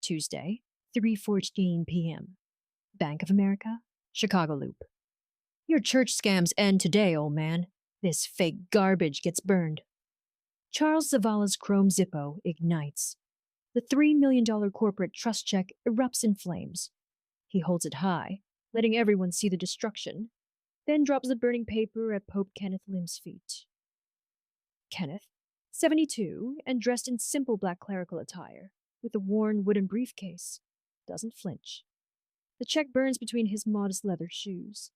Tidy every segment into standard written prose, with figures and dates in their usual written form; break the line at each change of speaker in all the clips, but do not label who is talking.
Tuesday, 3:14 p.m. Bank of America, Chicago Loop. Your church scams end today, old man. This fake garbage gets burned. Charles Zavala's chrome Zippo ignites. The $3 million corporate trust check erupts in flames. He holds it high, letting everyone see the destruction, then drops the burning paper at Pope Kenneth Lim's feet. Kenneth, 72, and dressed in simple black clerical attire, with a worn wooden briefcase, doesn't flinch. The check burns between his modest leather shoes.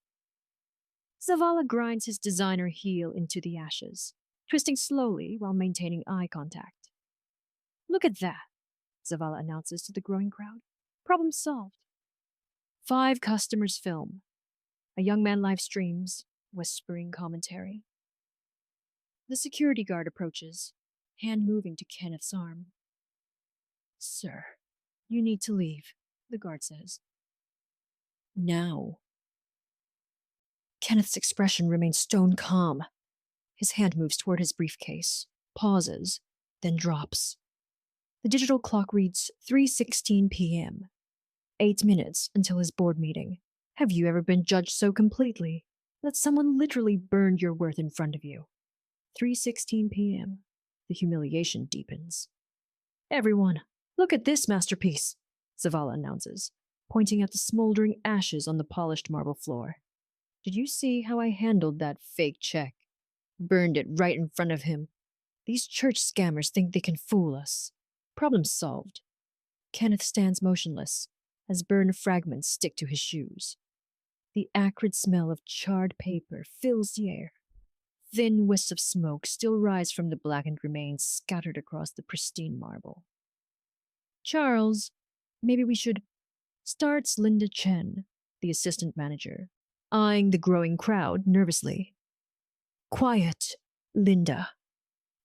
Zavala grinds his designer heel into the ashes, twisting slowly while maintaining eye contact. Look at that, Zavala announces to the growing crowd. Problem solved. 5 customers film. A young man live streams, whispering commentary. The security guard approaches, hand moving to Kenneth's arm. Sir, you need to leave, the guard says. Now. Kenneth's expression remains stone calm. His hand moves toward his briefcase, pauses, then drops. The digital clock reads 3:16 p.m. 8 minutes until his board meeting. Have you ever been judged so completely that someone literally burned your worth in front of you? 3:16 p.m. The humiliation deepens. Everyone, look at this masterpiece, Zavala announces, pointing at the smoldering ashes on the polished marble floor. Did you see how I handled that fake check? Burned it right in front of him. These church scammers think they can fool us. Problem solved. Kenneth stands motionless, as burned fragments stick to his shoes. The acrid smell of charred paper fills the air. Thin wisps of smoke still rise from the blackened remains scattered across the pristine marble. Charles, maybe we should... starts Linda Chen, the assistant manager, eyeing the growing crowd nervously. Quiet, Linda.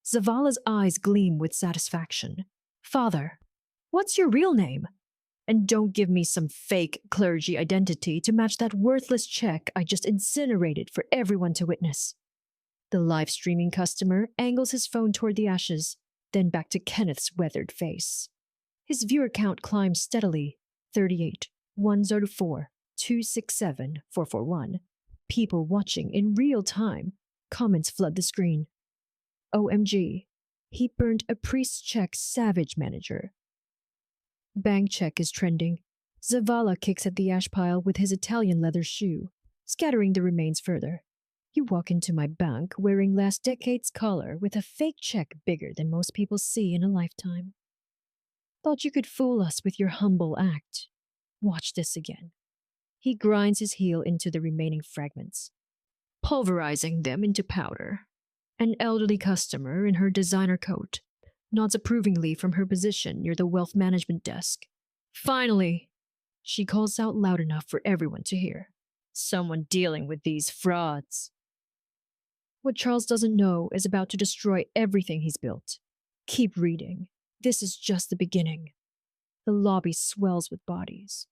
Zavala's eyes gleam with satisfaction. Father, what's your real name? And don't give me some fake clergy identity to match that worthless check I just incinerated for everyone to witness. The live streaming customer angles his phone toward the ashes, then back to Kenneth's weathered face. His viewer count climbs steadily. 38, 104, 267, 441. People watching in real time. Comments flood the screen. OMG, he burned a priest's check, savage manager. Bank check is trending. Zavala kicks at the ash pile with his Italian leather shoe, scattering the remains further. You walk into my bank wearing last decade's collar with a fake check bigger than most people see in a lifetime. Thought you could fool us with your humble act. Watch this again. He grinds his heel into the remaining fragments, pulverizing them into powder. An elderly customer in her designer coat nods approvingly from her position near the wealth management desk. Finally, she calls out loud enough for everyone to hear. Someone dealing with these frauds. What Charles doesn't know is about to destroy everything he's built. Keep reading. This is just the beginning. The lobby swells with bodies.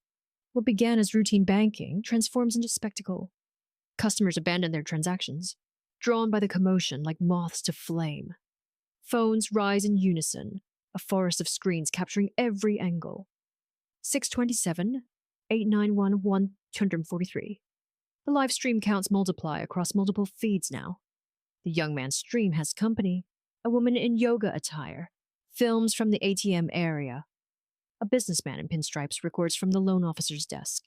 What began as routine banking transforms into spectacle. Customers abandon their transactions, drawn by the commotion like moths to flame. Phones rise in unison, a forest of screens capturing every angle. 627, 891, 243. The live stream counts multiply across multiple feeds now. The young man's stream has company, a woman in yoga attire, films from the ATM area. A businessman in pinstripes records from the loan officer's desk.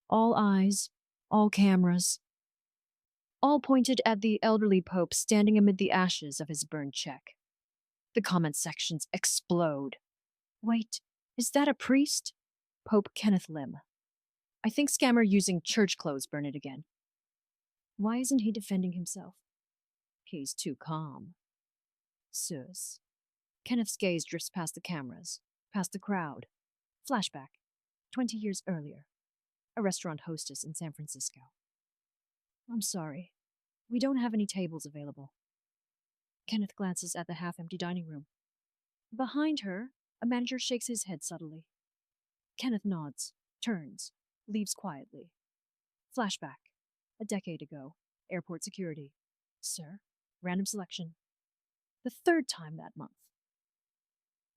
All eyes, all cameras, all pointed at the elderly pope standing amid the ashes of his burned check. The comment sections explode. Wait, is that a priest? Pope Kenneth Lim. I think scammer using church clothes burned it again. Why isn't he defending himself? He's too calm. Sus. Kenneth's gaze drifts past the cameras, past the crowd. Flashback. 20 years earlier. A restaurant hostess in San Francisco. I'm sorry. We don't have any tables available. Kenneth glances at the half-empty dining room. Behind her, a manager shakes his head subtly. Kenneth nods, turns, leaves quietly. Flashback. A decade ago. Airport security. Sir, random selection. The 3rd time that month.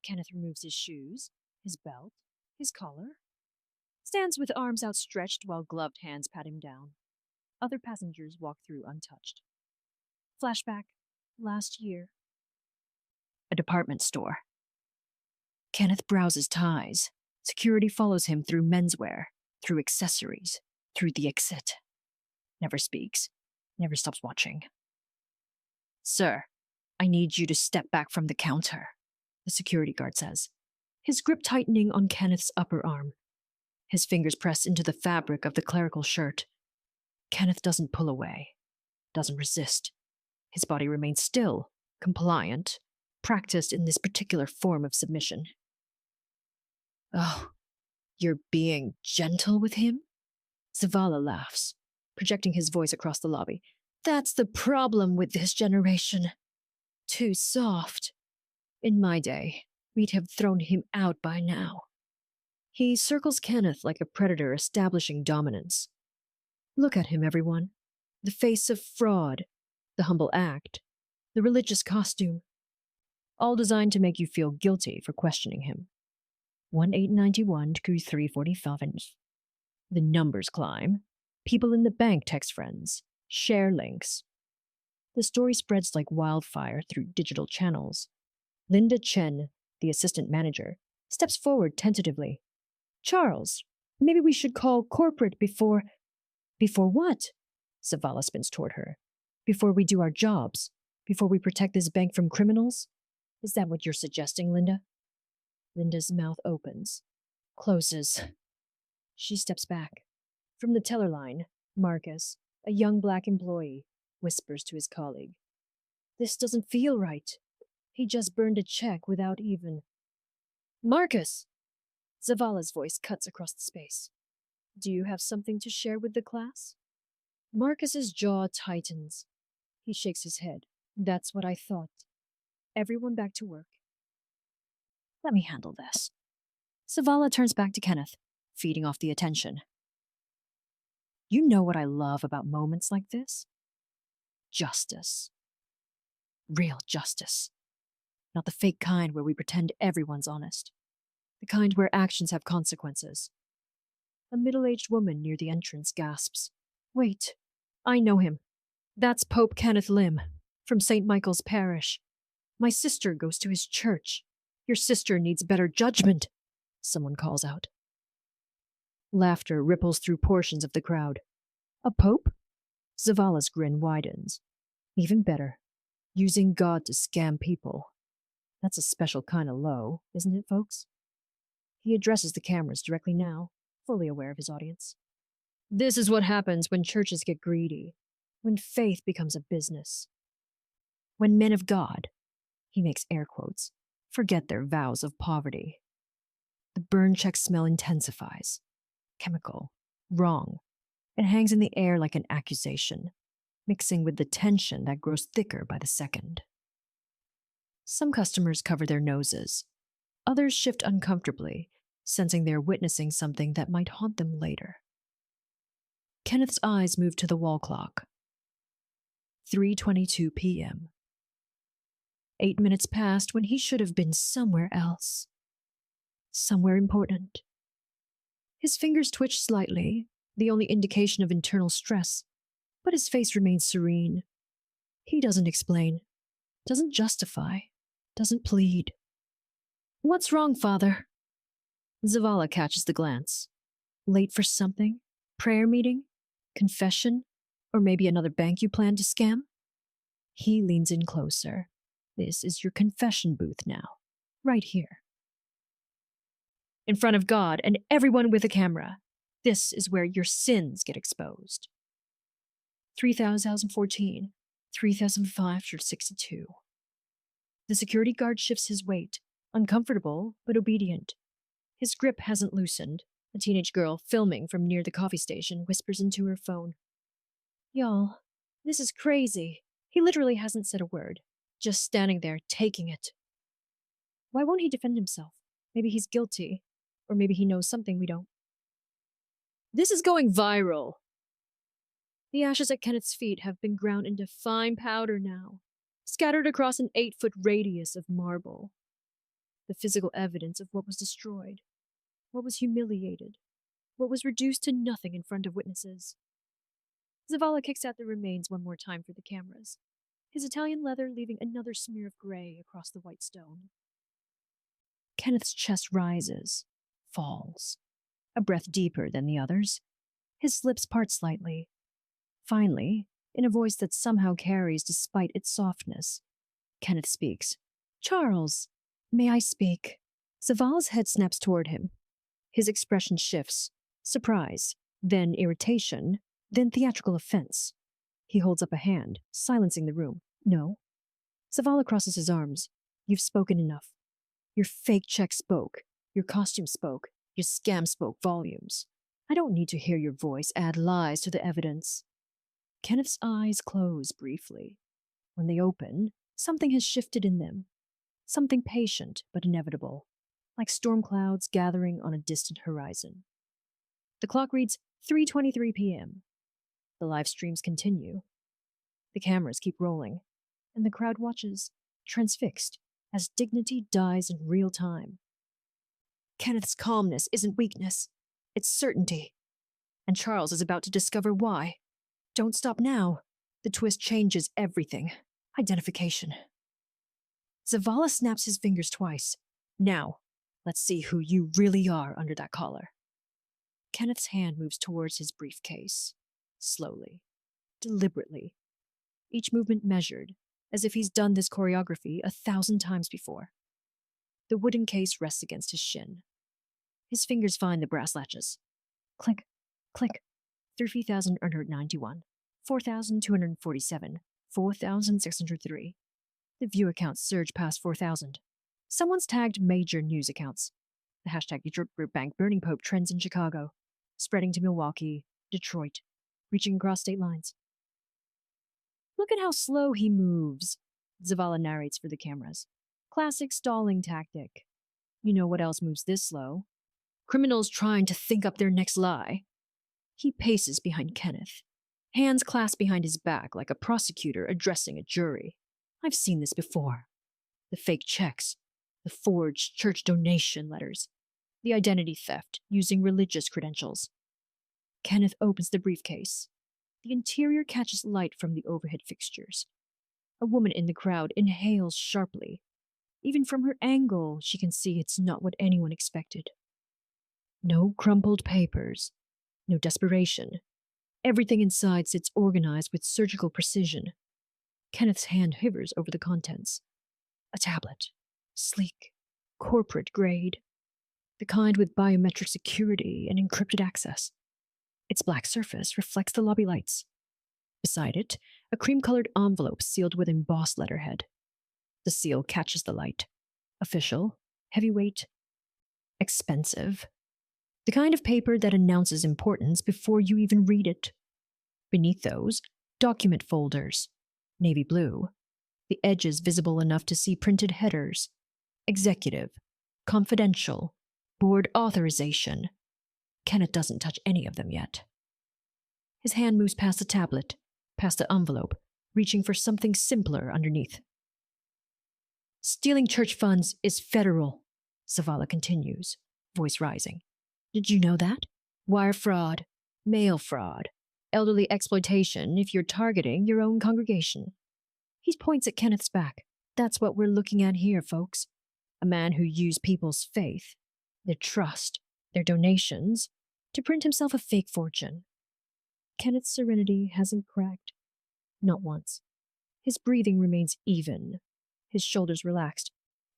Kenneth removes his shoes, his belt, His collar. Stands with arms outstretched while gloved hands pat him down. Other passengers walk through untouched. Flashback. Last year. A department store. Kenneth browses ties. Security follows him through menswear, through accessories, through the exit. Never speaks. Never stops watching. Sir, I need you to step back from the counter, the security guard says, his grip tightening on Kenneth's upper arm. His fingers press into the fabric of the clerical shirt. Kenneth doesn't pull away, doesn't resist. His body remains still, compliant, practiced in this particular form of submission. Oh, you're being gentle with him? Zavala laughs, projecting his voice across the lobby. That's the problem with this generation. Too soft. In my day, we'd have thrown him out by now. He circles Kenneth like a predator establishing dominance. Look at him, everyone. The face of fraud, the humble act, the religious costume. All designed to make you feel guilty for questioning him. 1891 to 345. The numbers climb. People in the bank text friends. Share links. The story spreads like wildfire through digital channels. Linda Chen, the assistant manager, steps forward tentatively. Charles, maybe we should call corporate before... Before what? Zavala spins toward her. Before we do our jobs? Before we protect this bank from criminals? Is that what you're suggesting, Linda? Linda's mouth opens. Closes. She steps back. From the teller line, Marcus, a young black employee, whispers to his colleague. This doesn't feel right. He just burned a check without even... Marcus! Zavala's voice cuts across the space. Do you have something to share with the class? Marcus's jaw tightens. He shakes his head. That's what I thought. Everyone back to work. Let me handle this. Zavala turns back to Kenneth, feeding off the attention. You know what I love about moments like this? Justice. Real justice. Not the fake kind where we pretend everyone's honest. The kind where actions have consequences. A middle-aged woman near the entrance gasps. Wait, I know him. That's Pope Kenneth Lim, from St. Michael's Parish. My sister goes to his church. Your sister needs better judgment, someone calls out. Laughter ripples through portions of the crowd. A pope? Zavala's grin widens. Even better, using God to scam people. That's a special kind of low, isn't it, folks? He addresses the cameras directly now, fully aware of his audience. This is what happens when churches get greedy, when faith becomes a business. When men of God, he makes air quotes, forget their vows of poverty. The burn check smell intensifies. Chemical. Wrong. It hangs in the air like an accusation, mixing with the tension that grows thicker by the second. Some customers cover their noses. Others shift uncomfortably, sensing they're witnessing something that might haunt them later. Kenneth's eyes move to the wall clock. 3:22 p.m. 8 minutes passed when he should have been somewhere else. Somewhere important. His fingers twitch slightly, the only indication of internal stress, but his face remains serene. He doesn't explain, doesn't justify, doesn't plead. What's wrong, Father? Zavala catches the glance. Late for something? Prayer meeting? Confession? Or maybe another bank you plan to scam? He leans in closer. This is your confession booth now, right here. In front of God and everyone with a camera, this is where your sins get exposed. 3014, 3562. The security guard shifts his weight, uncomfortable but obedient. His grip hasn't loosened. A teenage girl filming from near the coffee station whispers into her phone. Y'all, this is crazy. He literally hasn't said a word, just standing there taking it. Why won't he defend himself? Maybe he's guilty, or maybe he knows something we don't. This is going viral. The ashes at Kenneth's feet have been ground into fine powder now, scattered across an 8-foot radius of marble. The physical evidence of what was destroyed. what was humiliated, what was reduced to nothing in front of witnesses. Zavala kicks out the remains one more time for the cameras, his Italian leather leaving another smear of gray across the white stone. Kenneth's chest rises, falls, a breath deeper than the others. His lips part slightly. Finally, in a voice that somehow carries despite its softness, Kenneth speaks. "Charles, may I speak?" Zavala's head snaps toward him. His expression shifts, surprise, then irritation, then theatrical offense. He holds up a hand, silencing the room. "No." Zavala crosses his arms. "You've spoken enough. Your fake check spoke. Your costume spoke. Your scam spoke volumes. I don't need to hear your voice add lies to the evidence." Kenneth's eyes close briefly. When they open, something has shifted in them. Something patient but inevitable, like storm clouds gathering on a distant horizon. The clock reads 3:23 p.m. The live streams continue. The cameras keep rolling, and the crowd watches, transfixed, as dignity dies in real time. Kenneth's calmness isn't weakness, it's certainty. And Charles is about to discover why. Don't stop now. The twist changes everything. Identification. Zavala snaps his fingers twice. "Now, let's see who you really are under that collar." Kenneth's hand moves towards his briefcase. Slowly. Deliberately. Each movement measured, as if he's done this choreography 1,000 times before. The wooden case rests against his shin. His fingers find the brass latches. Click, click. 3,191, 4,247, 4,603. The view accounts surge past 4,000. Someone's tagged major news accounts. The hashtag Detroit Bank Burning Pope trends in Chicago, spreading to Milwaukee, Detroit, reaching across state lines. "Look at how slow he moves," Zavala narrates for the cameras. "Classic stalling tactic. You know what else moves this slow? Criminals trying to think up their next lie." He paces behind Kenneth, hands clasped behind his back like a prosecutor addressing a jury. "I've seen this before. The fake checks, the forged church donation letters, the identity theft using religious credentials." Kenneth opens the briefcase. The interior catches light from the overhead fixtures. A woman in the crowd inhales sharply. Even from her angle, she can see it's not what anyone expected. No crumpled papers. No desperation. Everything inside sits organized with surgical precision. Kenneth's hand hovers over the contents. A tablet. Sleek. Corporate grade. The kind with biometric security and encrypted access. Its black surface reflects the lobby lights. Beside it, a cream-colored envelope sealed with embossed letterhead. The seal catches the light. Official. Heavyweight. Expensive. The kind of paper that announces importance before you even read it. Beneath those, document folders. Navy blue. The edges visible enough to see printed headers. Executive. Confidential. Board authorization. Kenneth doesn't touch any of them yet. His hand moves past the tablet, past the envelope, reaching for something simpler underneath. "Stealing church funds is federal," Zavala continues, voice rising. "Did you know that? Wire fraud, mail fraud, elderly exploitation if you're targeting your own congregation." He points at Kenneth's back. "That's what we're looking at here, folks. A man who used people's faith, their trust, their donations, to print himself a fake fortune." Kenneth's serenity hasn't cracked. Not once. His breathing remains even, his shoulders relaxed,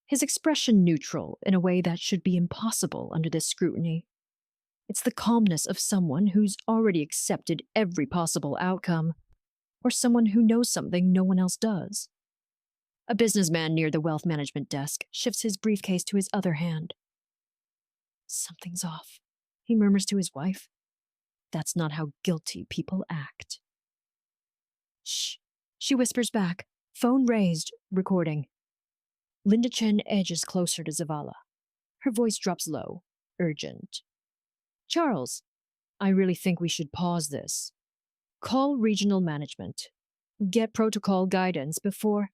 his expression neutral in a way that should be impossible under this scrutiny. It's the calmness of someone who's already accepted every possible outcome, or someone who knows something no one else does. A businessman near the wealth management desk shifts his briefcase to his other hand. "Something's off," he murmurs to his wife. "That's not how guilty people act." "Shh," she whispers back, phone raised, recording. Linda Chen edges closer to Zavala. Her voice drops low, urgent. "Charles, I really think we should pause this. Call regional management. Get protocol guidance before..."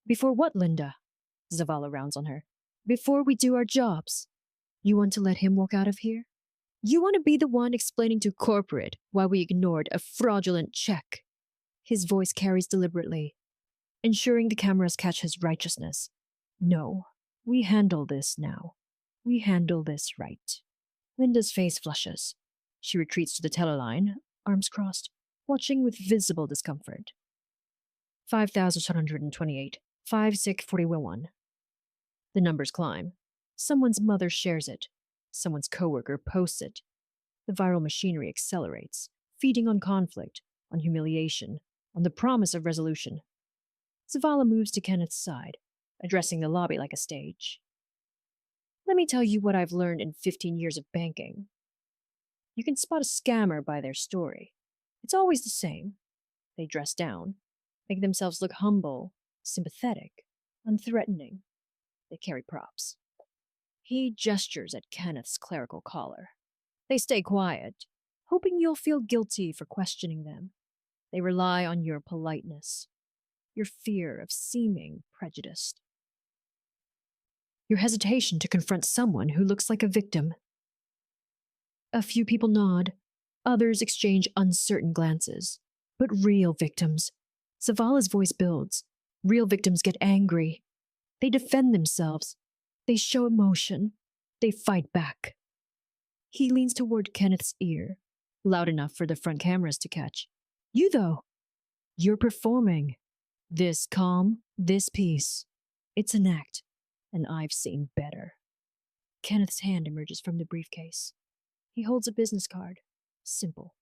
"Before what, Linda?" Zavala rounds on her. "Before we do our jobs." You want to let him walk out of here? You want to be the one explaining to corporate why we ignored a fraudulent check? His voice carries deliberately, ensuring the cameras catch his righteousness. No, we handle this now. We handle this right. Linda's face flushes. She retreats to the teleline, arms crossed, watching with visible discomfort. 5,728, 5641. The numbers climb. Someone's mother shares it. Someone's coworker posts it. The viral machinery accelerates, feeding on conflict, on humiliation, on the promise of resolution. Zavala moves to Kenneth's side, addressing the lobby like a stage. Let me tell you what I've learned in 15 years of banking. You can spot a scammer by their story. It's always the same. They dress down, make themselves look humble, sympathetic, unthreatening. They carry props. He gestures at Kenneth's clerical collar. They stay quiet, hoping you'll feel guilty for questioning them. They rely on your politeness, your fear of seeming prejudiced, your hesitation to confront someone who looks like a victim. A few people nod, others exchange uncertain glances. But real victims. Zavala's voice builds. Real victims get angry. They defend themselves. They show emotion. They fight back. He leans toward Kenneth's ear, loud enough for the front cameras to catch. You, though, you're performing. This calm, this peace. It's an act, and I've seen better. Kenneth's hand emerges from the briefcase. He holds a business card. Simple.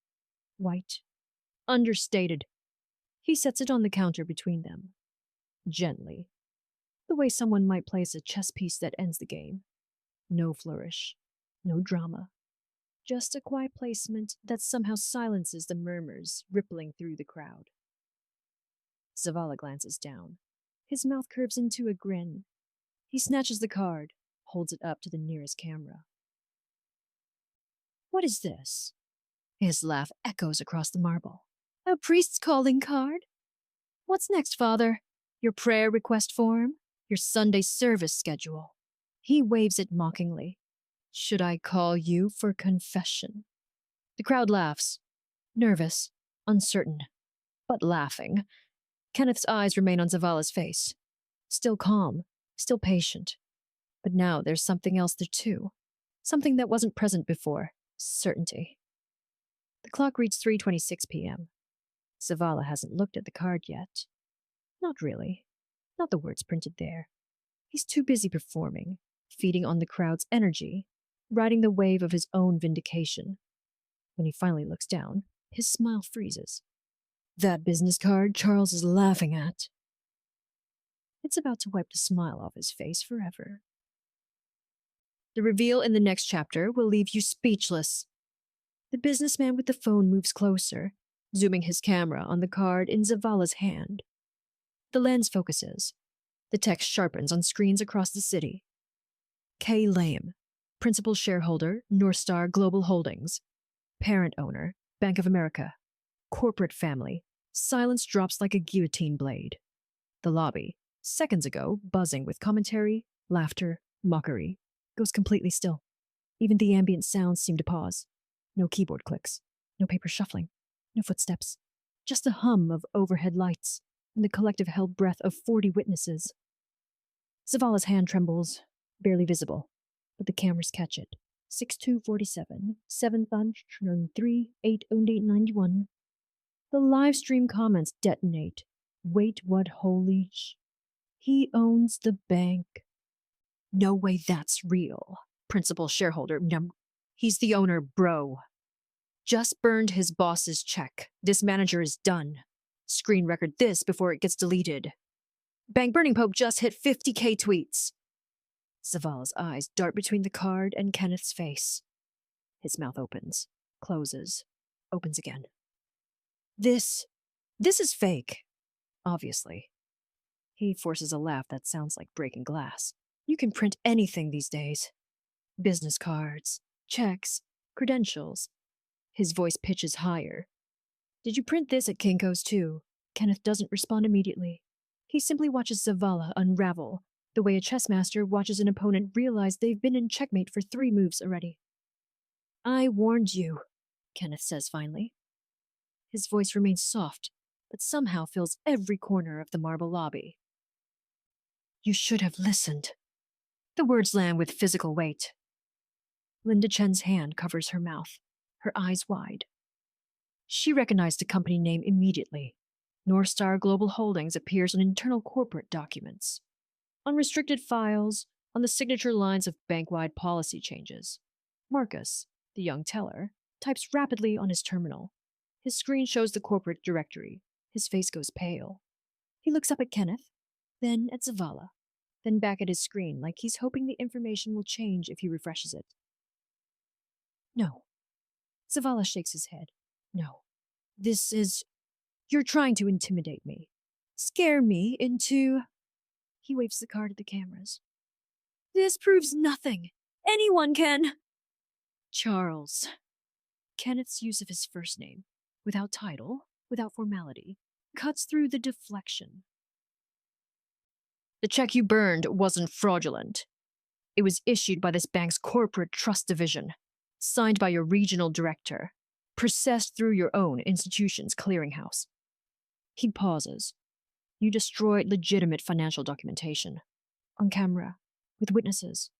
White. Understated. He sets it on the counter between them. Gently. The way someone might place a chess piece that ends the game. No flourish. No drama. Just a quiet placement that somehow silences the murmurs rippling through the crowd. Zavala glances down. His mouth curves into a grin. He snatches the card, holds it up to the nearest camera. What is this? His laugh echoes across the marble. A priest's calling card? What's next, Father? Your prayer request form? Your Sunday service schedule? He waves it mockingly. Should I call you for confession? The crowd laughs. Nervous, uncertain, but laughing. Kenneth's eyes remain on Zavala's face. Still calm, still patient. But now there's something else there too. Something that wasn't present before. Certainty. The clock reads 3:26 p.m. Zavala hasn't looked at the card yet. Not really. Not the words printed there. He's too busy performing, feeding on the crowd's energy, riding the wave of his own vindication. When he finally looks down, his smile freezes. That business card Charles is laughing at. It's about to wipe the smile off his face forever. The reveal in the next chapter will leave you speechless. The businessman with the phone moves closer, zooming his camera on the card in Zavala's hand. The lens focuses. The text sharpens on screens across the city. K. Lim, principal shareholder, North Star Global Holdings. Parent owner, Bank of America. Corporate family. Silence drops like a guillotine blade. The lobby, seconds ago buzzing with commentary, laughter, mockery, goes completely still. Even the ambient sounds seem to pause. No keyboard clicks, no paper shuffling, no footsteps. Just the hum of overhead lights and the collective held breath of 40 witnesses. Zavala's hand trembles, barely visible, but the cameras catch it. 6247, 7,3, 80891. The live stream comments detonate. Wait, what holy He owns the bank. No way that's real. Principal shareholder. He's the owner, bro. Just burned his boss's check. This manager is done. Screen record this before it gets deleted. Bank burning Pope just hit 50K tweets. Zavala's eyes dart between the card and Kenneth's face. His mouth opens, closes, opens again. This is fake. Obviously. He forces a laugh that sounds like breaking glass. You can print anything these days. Business cards, checks, credentials. His voice pitches higher. Did you print this at Kinko's too? Kenneth doesn't respond immediately. He simply watches Zavala unravel, the way a chess master watches an opponent realize they've been in checkmate for 3 moves already. "I warned you," Kenneth says finally. His voice remains soft, but somehow fills every corner of the marble lobby. "You should have listened." The words land with physical weight. Linda Chen's hand covers her mouth, her eyes wide. She recognized the company name immediately. North Star Global Holdings appears on internal corporate documents, unrestricted files, on the signature lines of bank-wide policy changes. Marcus, the young teller, types rapidly on his terminal. His screen shows the corporate directory. His face goes pale. He looks up at Kenneth, then at Zavala, then back at his screen like he's hoping the information will change if he refreshes it. "No." Zavala shakes his head. "No. This is... You're trying to intimidate me. Scare me into..." He waves the card at the cameras. "This proves nothing. Anyone can..." "Charles." Kenneth's use of his first name, without title, without formality, cuts through the deflection. "The check you burned wasn't fraudulent. It was issued by this bank's corporate trust division, signed by your regional director, processed through your own institution's clearinghouse." He pauses. "You destroyed legitimate financial documentation. On camera, with witnesses."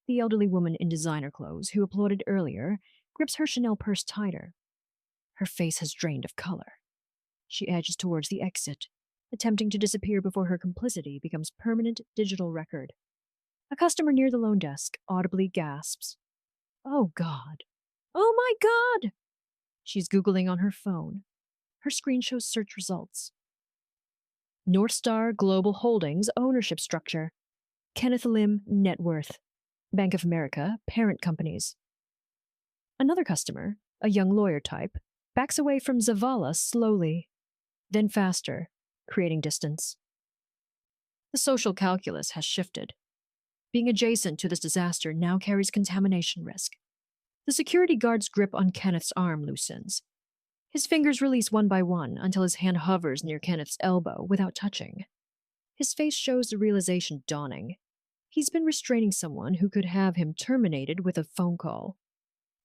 The elderly woman in designer clothes, who applauded earlier, grips her Chanel purse tighter. Her face has drained of color. She edges towards the exit, attempting to disappear before her complicity becomes permanent digital record. A customer near the loan desk audibly gasps, "Oh God! Oh my God!" She's Googling on her phone. Her screen shows search results. North Star Global Holdings ownership structure. Kenneth Lim net worth. Bank of America parent companies. Another customer, a young lawyer type, backs away from Zavala slowly, then faster, creating distance. The social calculus has shifted. Being adjacent to this disaster now carries contamination risk. The security guard's grip on Kenneth's arm loosens. His fingers release one by one until his hand hovers near Kenneth's elbow without touching. His face shows the realization dawning. He's been restraining someone who could have him terminated with a phone call.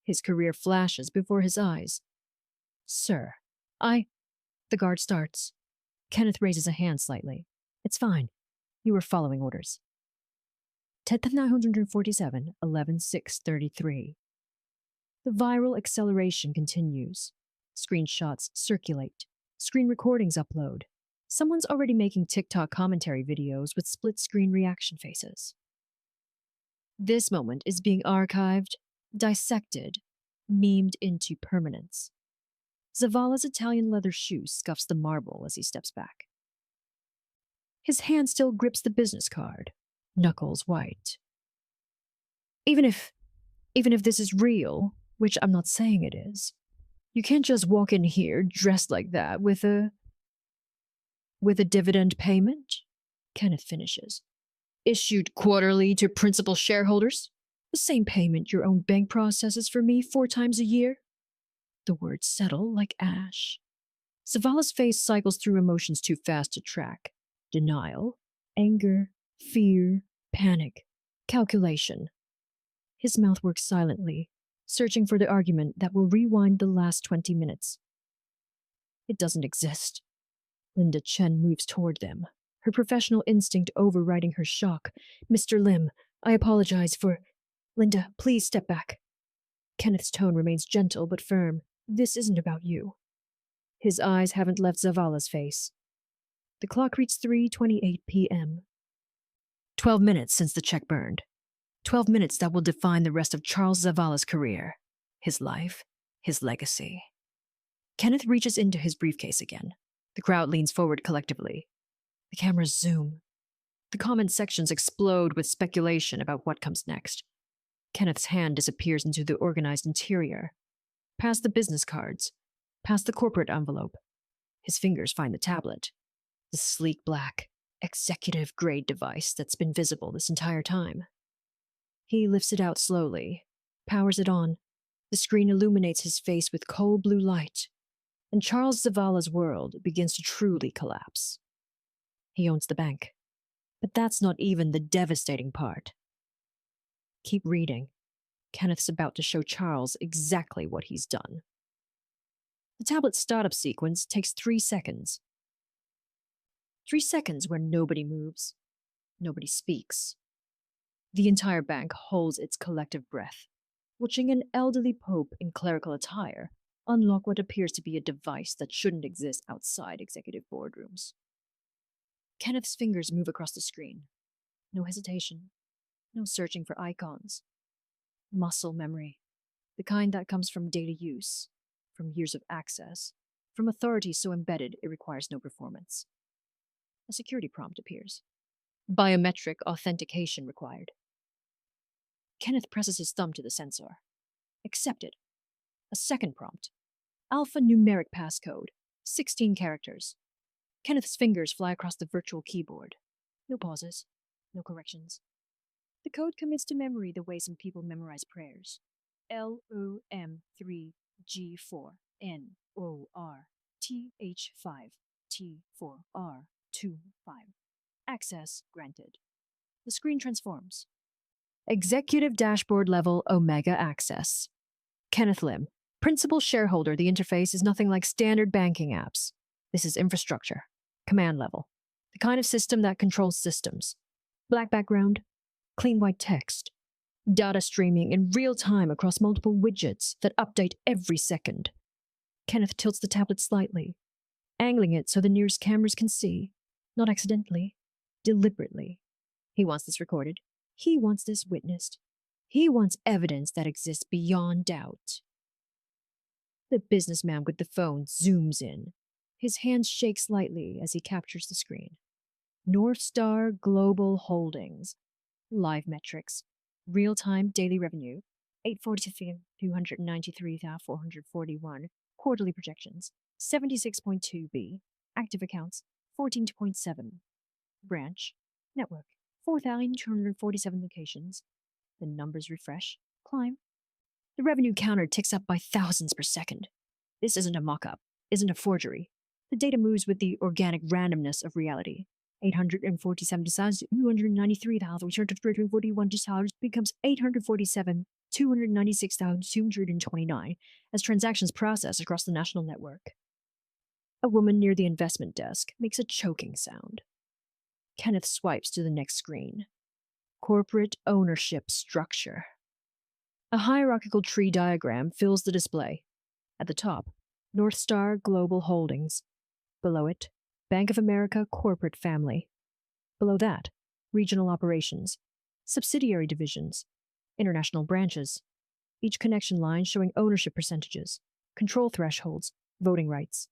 His career flashes before his eyes. "Sir, The guard starts. Kenneth raises a hand slightly. "It's fine. You were following orders." 10,947, 11,633. The viral acceleration continues. Screenshots circulate. Screen recordings upload. Someone's already making TikTok commentary videos with split-screen reaction faces. This moment is being archived, dissected, memed into permanence. Zavala's Italian leather shoe scuffs the marble as he steps back. His hand still grips the business card, knuckles white. Even if this is real, which I'm not saying it is, you can't just walk in here dressed like that with a dividend payment, Kenneth finishes. Issued quarterly to principal shareholders? The same payment your own bank processes for me 4 times a year? The words settle like ash. Zavala's face cycles through emotions too fast to track. Denial, anger, fear, panic, calculation. His mouth works silently, searching for the argument that will rewind the last 20 minutes. It doesn't exist. Linda Chen moves toward them, her professional instinct overriding her shock. "Mr. Lim, I apologize for..." "Linda, please step back." Kenneth's tone remains gentle but firm. "This isn't about you." His eyes haven't left Zavala's face. The clock reads 3:28 p.m. 12 minutes since the check burned. 12 minutes that will define the rest of Charles Zavala's career, his life, his legacy. Kenneth reaches into his briefcase again. The crowd leans forward collectively. The cameras zoom. The comment sections explode with speculation about what comes next. Kenneth's hand disappears into the organized interior. Past the business cards. Past the corporate envelope. His fingers find the tablet. The sleek black, executive-grade device that's been visible this entire time. He lifts it out slowly, powers it on. The screen illuminates his face with cold blue light, and Charles Zavala's world begins to truly collapse. He owns the bank But that's not even the devastating part. Keep reading. Kenneth's about to show Charles exactly what he's done. The tablet startup sequence takes 3 seconds. 3 seconds where nobody moves, nobody speaks. The entire bank holds its collective breath, watching an elderly pope in clerical attire unlock what appears to be a device that shouldn't exist outside executive boardrooms. Kenneth's fingers move across the screen. No hesitation, no searching for icons. Muscle memory, the kind that comes from daily use, from years of access, from authority so embedded it requires no performance. A security prompt appears. Biometric authentication required. Kenneth presses his thumb to the sensor. Accepted. A second prompt. Alphanumeric passcode. 16 characters. Kenneth's fingers fly across the virtual keyboard. No pauses. No corrections. The code commits to memory the way some people memorize prayers. LOM3G4NORTH5T4R25. Access granted. The screen transforms. Executive dashboard level Omega access. Kenneth Lim, principal shareholder. The interface is nothing like standard banking apps. This is infrastructure, command level, the kind of system that controls systems. Black background, clean white text, data streaming in real time across multiple widgets that update every second. Kenneth tilts the tablet slightly, angling it so the nearest cameras can see, not accidentally, deliberately. He wants this recorded. He wants this witnessed. He wants evidence that exists beyond doubt. The businessman with the phone zooms in. His hands shake slightly as he captures the screen. North Star Global Holdings. Live metrics. Real-time daily revenue. 843,293,441. Quarterly projections. 76.2 B. Active accounts. 14.7. Branch. Network. 4,247 locations. The numbers refresh, climb. The revenue counter ticks up by thousands per second. This isn't a mock-up, isn't a forgery. The data moves with the organic randomness of reality. 847,293,341 becomes 847,296,229 as transactions process across the national network. A woman near the investment desk makes a choking sound. Kenneth swipes to the next screen. Corporate ownership structure. A hierarchical tree diagram fills the display. At the top, North Star Global Holdings. Below it, Bank of America Corporate Family. Below that, regional operations, subsidiary divisions, international branches. Each connection line showing ownership percentages, control thresholds, voting rights.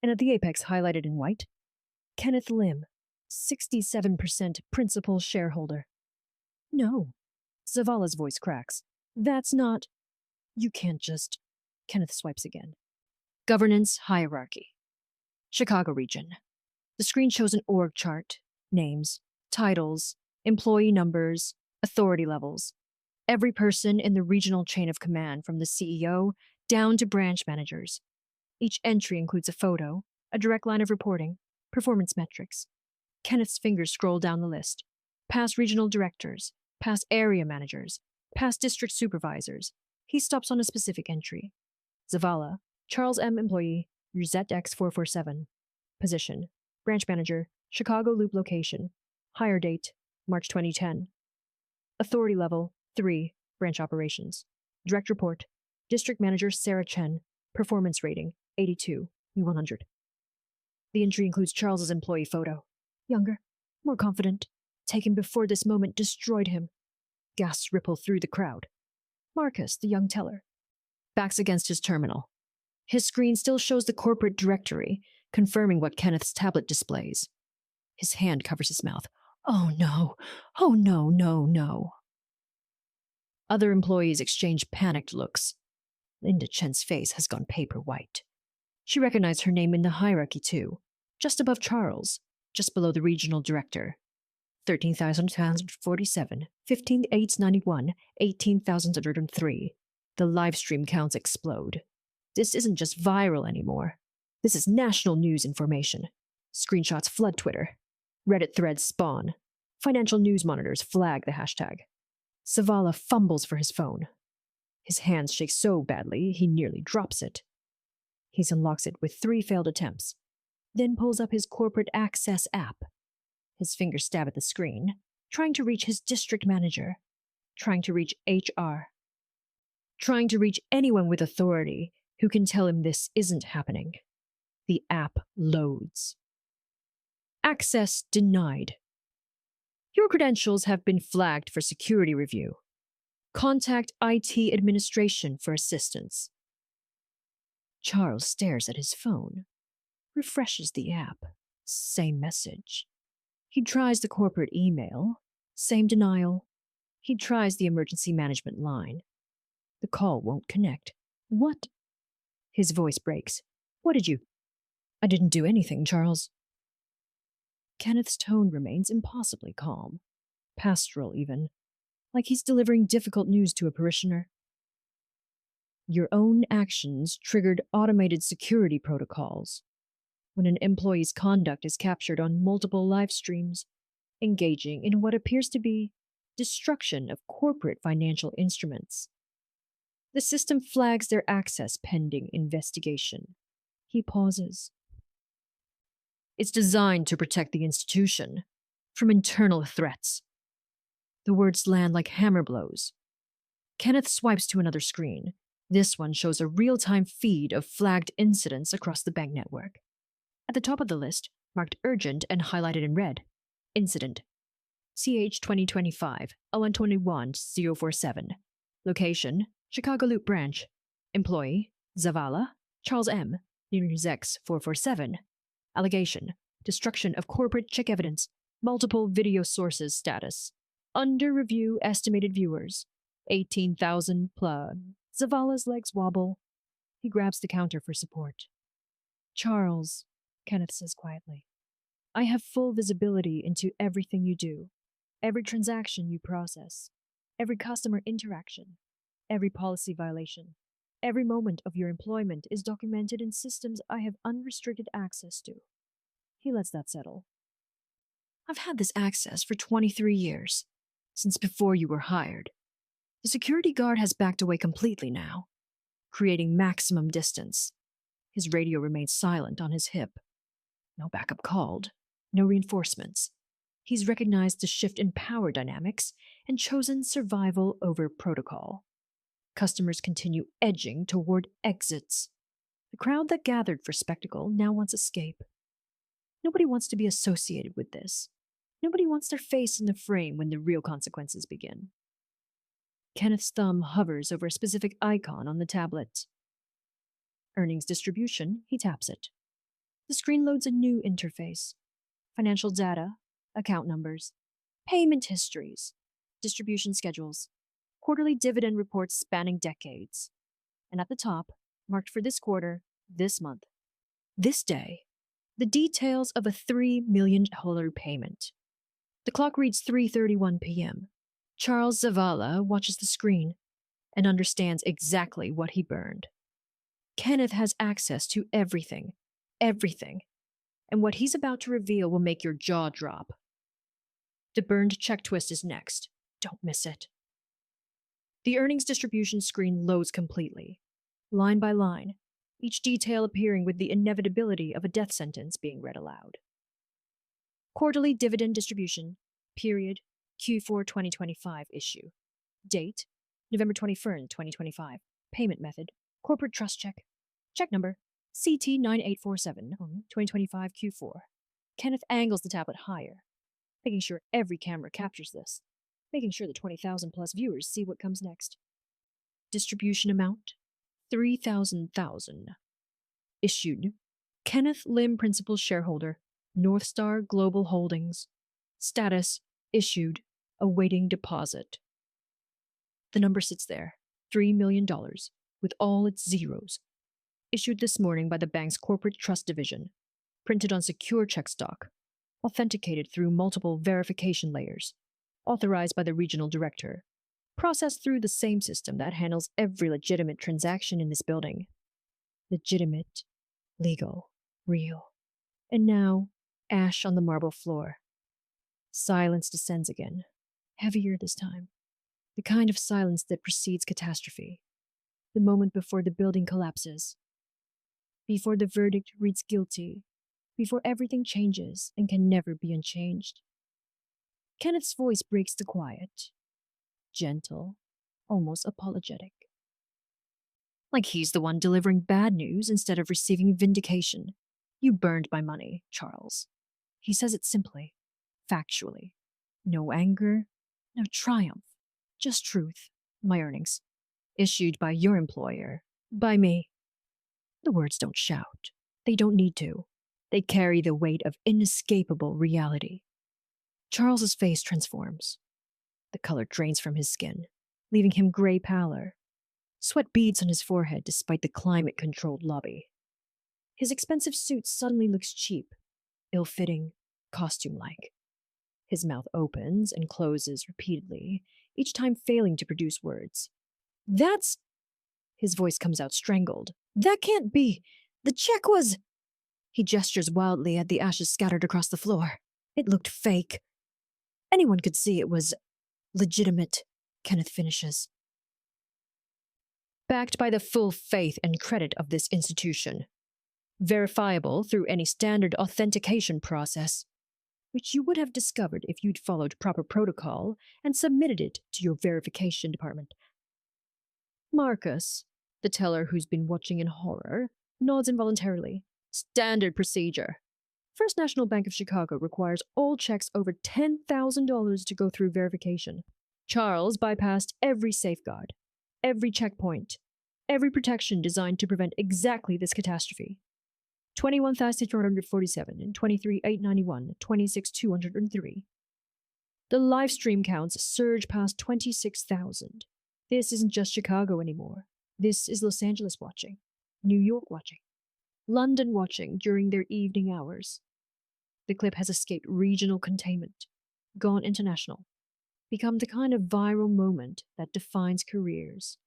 And at the apex highlighted in white, Kenneth Lim, 67% principal shareholder. No. Zavala's voice cracks. That's not... You can't just... Kenneth swipes again. Governance hierarchy. Chicago region. The screen shows an org chart, names, titles, employee numbers, authority levels. Every person in the regional chain of command from the CEO down to branch managers. Each entry includes a photo, a direct line of reporting, performance metrics. Kenneth's fingers scroll down the list. Past regional directors, past area managers, past district supervisors. He stops on a specific entry. Zavala, Charles M. employee, ZX447. Position, branch manager, Chicago Loop location. Hire date, March 2010. Authority level, 3, branch operations. Direct report, district manager Sarah Chen. Performance rating, 82, 100. The entry includes Charles's employee photo. Younger, more confident, taken before this moment destroyed him. Gasps ripple through the crowd. Marcus, the young teller, backs against his terminal. His screen still shows the corporate directory, confirming what Kenneth's tablet displays. His hand covers his mouth. Oh no, oh no, no, no. Other employees exchange panicked looks. Linda Chen's face has gone paper white. She recognized her name in the hierarchy too, just above Charles, just below the regional director. 13,247, 15,891, 18,103. The live stream counts explode. This isn't just viral anymore. This is national news information. Screenshots flood Twitter. Reddit threads spawn. Financial news monitors flag the hashtag. Zavala fumbles for his phone. His hands shake so badly he nearly drops it. He unlocks it with 3 failed attempts, then pulls up his corporate access app. His fingers stab at the screen, trying to reach his district manager, trying to reach HR, trying to reach anyone with authority who can tell him this isn't happening. The app loads. Access denied. Your credentials have been flagged for security review. Contact IT administration for assistance. Charles stares at his phone, refreshes the app. Same message. He tries the corporate email. Same denial. He tries the emergency management line. The call won't connect. What? His voice breaks. What did you? I didn't do anything, Charles. Kenneth's tone remains impossibly calm, pastoral even, like he's delivering difficult news to a parishioner. Your own actions triggered automated security protocols. When an employee's conduct is captured on multiple live streams, engaging in what appears to be destruction of corporate financial instruments. The system flags their access pending investigation. He pauses. It's designed to protect the institution from internal threats. The words land like hammer blows. Kenneth swipes to another screen. This one shows a real-time feed of flagged incidents across the bank network. At the top of the list, marked urgent and highlighted in red, Incident. CH 2025 0121047. Location, Chicago Loop Branch. Employee, Zavala, Charles M. New Year's X 447. Allegation, destruction of corporate check evidence. Multiple video sources status. Under review estimated viewers. 18,000 plus. Zavala's legs wobble. He grabs the counter for support. Charles, Kenneth says quietly, I have full visibility into everything you do, every transaction you process, every customer interaction, every policy violation. Every moment of your employment is documented in systems I have unrestricted access to. He lets that settle. I've had this access for 23 years, since before you were hired. The security guard has backed away completely now, creating maximum distance. His radio remains silent on his hip. No backup called, no reinforcements. He's recognized the shift in power dynamics and chosen survival over protocol. Customers continue edging toward exits. The crowd that gathered for spectacle now wants escape. Nobody wants to be associated with this. Nobody wants their face in the frame when the real consequences begin. Kenneth's thumb hovers over a specific icon on the tablet. Earnings distribution, he taps it. The screen loads a new interface. Financial data, account numbers, payment histories, distribution schedules, quarterly dividend reports spanning decades. And at the top, marked for this quarter, this month, this day, the details of a $3 million payment. The clock reads 3:31 p.m. Charles Zavala watches the screen and understands exactly what he burned. Kenneth has access to everything, and what he's about to reveal will make your jaw drop. The burned check twist is next. Don't miss it. The earnings distribution screen loads completely, line by line, each detail appearing with the inevitability of a death sentence being read aloud. Quarterly dividend distribution, period, Q4 2025 issue. Date, November 21st, 2025. Payment method, corporate trust check. Check number, CT9847, 2025 Q4. Kenneth angles the tablet higher, making sure every camera captures this, making sure the 20,000 plus viewers see what comes next. Distribution amount, 3,000,000. Issued, Kenneth Lim, principal shareholder, North Star Global Holdings. Status, issued, awaiting deposit. The number sits there, $3 million, with all its zeros. Issued this morning by the bank's corporate trust division, printed on secure check stock, authenticated through multiple verification layers, authorized by the regional director, processed through the same system that handles every legitimate transaction in this building. Legitimate, legal, real. And now, ash on the marble floor. Silence descends again, heavier this time. The kind of silence that precedes catastrophe. The moment before the building collapses. Before the verdict reads guilty. Before everything changes and can never be unchanged. Kenneth's voice breaks the quiet. Gentle, almost apologetic. Like he's the one delivering bad news instead of receiving vindication. You burned my money, Charles. He says it simply, factually. No anger, no triumph, just truth. My earnings. Issued by your employer, by me. The words don't shout. They don't need to. They carry the weight of inescapable reality. Charles's face transforms. The color drains from his skin, leaving him gray pallor. Sweat beads on his forehead despite the climate-controlled lobby. His expensive suit suddenly looks cheap, ill-fitting, costume-like. His mouth opens and closes repeatedly, each time failing to produce words. That's... His voice comes out strangled. That can't be. The check was... He gestures wildly at the ashes scattered across the floor. It looked fake. Anyone could see it was legitimate, Kenneth finishes. Backed by the full faith and credit of this institution. Verifiable through any standard authentication process, which you would have discovered if you'd followed proper protocol and submitted it to your verification department. Marcus, the teller who's been watching in horror, nods involuntarily. Standard procedure. First National Bank of Chicago requires all checks over $10,000 to go through verification. Charles bypassed every safeguard, every checkpoint, every protection designed to prevent exactly this catastrophe. 21,447 and 23,891, 26,203. The live stream counts surge past 26,000. This isn't just Chicago anymore. This is Los Angeles watching, New York watching, London watching during their evening hours. The clip has escaped regional containment, gone international, become the kind of viral moment that defines careers,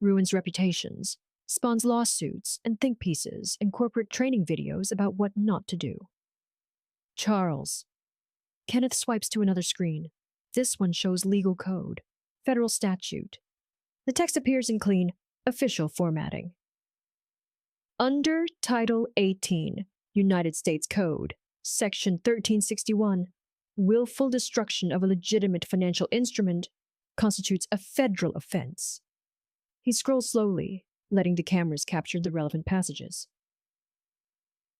ruins reputations, spawns lawsuits and think pieces and corporate training videos about what not to do. Charles. Kenneth swipes to another screen. This one shows legal code, federal statute. The text appears in clean, official formatting. Under Title 18, United States Code, Section 1361, willful destruction of a legitimate financial instrument constitutes a federal offense. He scrolls slowly, letting the cameras capture the relevant passages.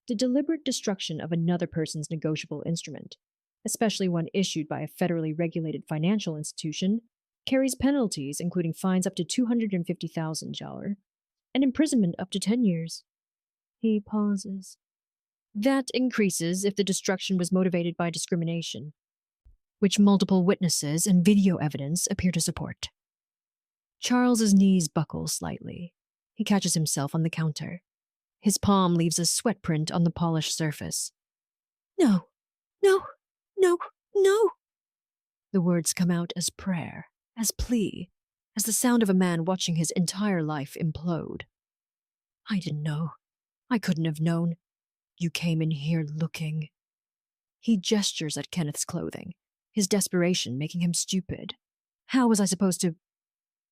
The deliberate destruction of another person's negotiable instrument, especially one issued by a federally regulated financial institution, carries penalties including fines up to $250,000 and imprisonment up to 10 years. He pauses. That increases if the destruction was motivated by discrimination, which multiple witnesses and video evidence appear to support. Charles's knees buckle slightly. He catches himself on the counter. His palm leaves a sweat print on the polished surface. No, no, no, no. The words come out as prayer, as plea, as the sound of a man watching his entire life implode. I didn't know. I couldn't have known. You came in here looking. He gestures at Kenneth's clothing, his desperation making him stupid. How was I supposed to...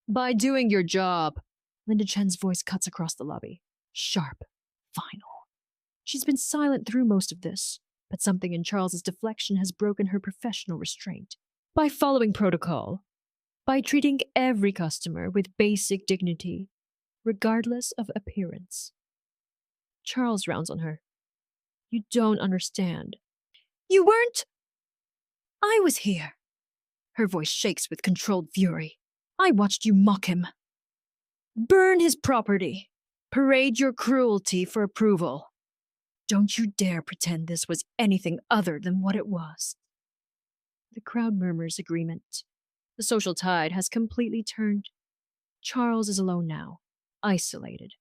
By doing your job. Linda Chen's voice cuts across the lobby. Sharp. Final. She's been silent through most of this, but something in Charles's deflection has broken her professional restraint. By following protocol. By treating every customer with basic dignity, regardless of appearance. Charles rounds on her. You don't understand. You weren't... I was here. Her voice shakes with controlled fury. I watched you mock him. Burn his property. Parade your cruelty for approval. Don't you dare pretend this was anything other than what it was. The crowd murmurs agreement. The social tide has completely turned. Charles is alone now, isolated.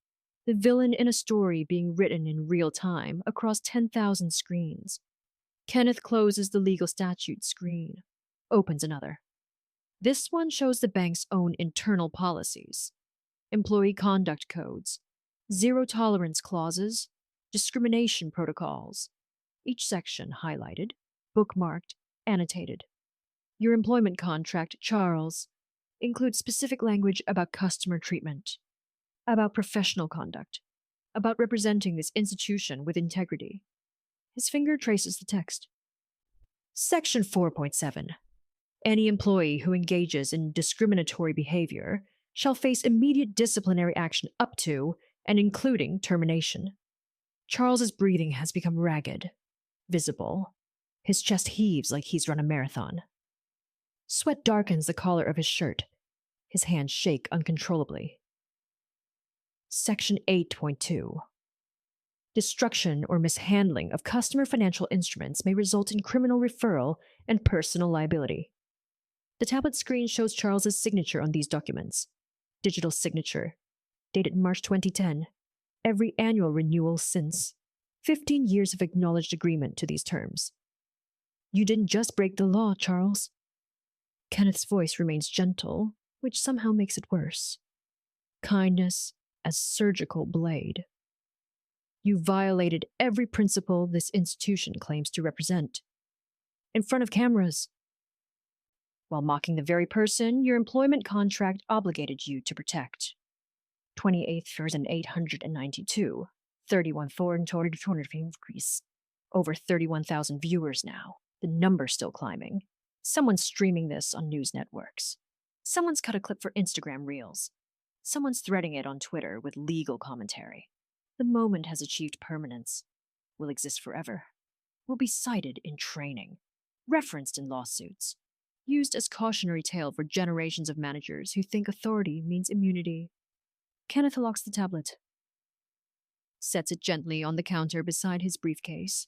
The villain in a story being written in real time across 10,000 screens. Kenneth closes the legal statute screen, opens another. This one shows the bank's own internal policies, employee conduct codes, zero tolerance clauses, discrimination protocols, each section highlighted, bookmarked, Annotated. Your employment contract, Charles, includes specific language about customer treatment, about professional conduct, about representing this institution with integrity. His finger traces the text. Section 4.7. Any employee who engages in discriminatory behavior shall face immediate disciplinary action up to and including termination. Charles's breathing has become ragged, visible. His chest heaves like he's run a marathon. Sweat darkens the collar of his shirt. His hands shake uncontrollably. Section 8.2. Destruction or mishandling of customer financial instruments may result in criminal referral and personal liability. The tablet screen shows Charles's signature on these documents. Digital signature, dated March 2010. Every annual renewal since. 15 years of acknowledged agreement to these terms. You didn't just break the law, Charles. Kenneth's voice remains gentle, which somehow makes it worse. Kindness as surgical blade. You violated every principle this institution claims to represent. In front of cameras. While mocking the very person your employment contract obligated you to protect. 28,892, 31,400 increase. Over 31,000 viewers now. The number's still climbing. Someone's streaming this on news networks. Someone's cut a clip for Instagram Reels. Someone's threading it on Twitter with legal commentary. The moment has achieved permanence. Will exist forever. Will be cited in training. Referenced in lawsuits. Used as cautionary tale for generations of managers who think authority means immunity. Kenneth locks the tablet. Sets it gently on the counter beside his briefcase.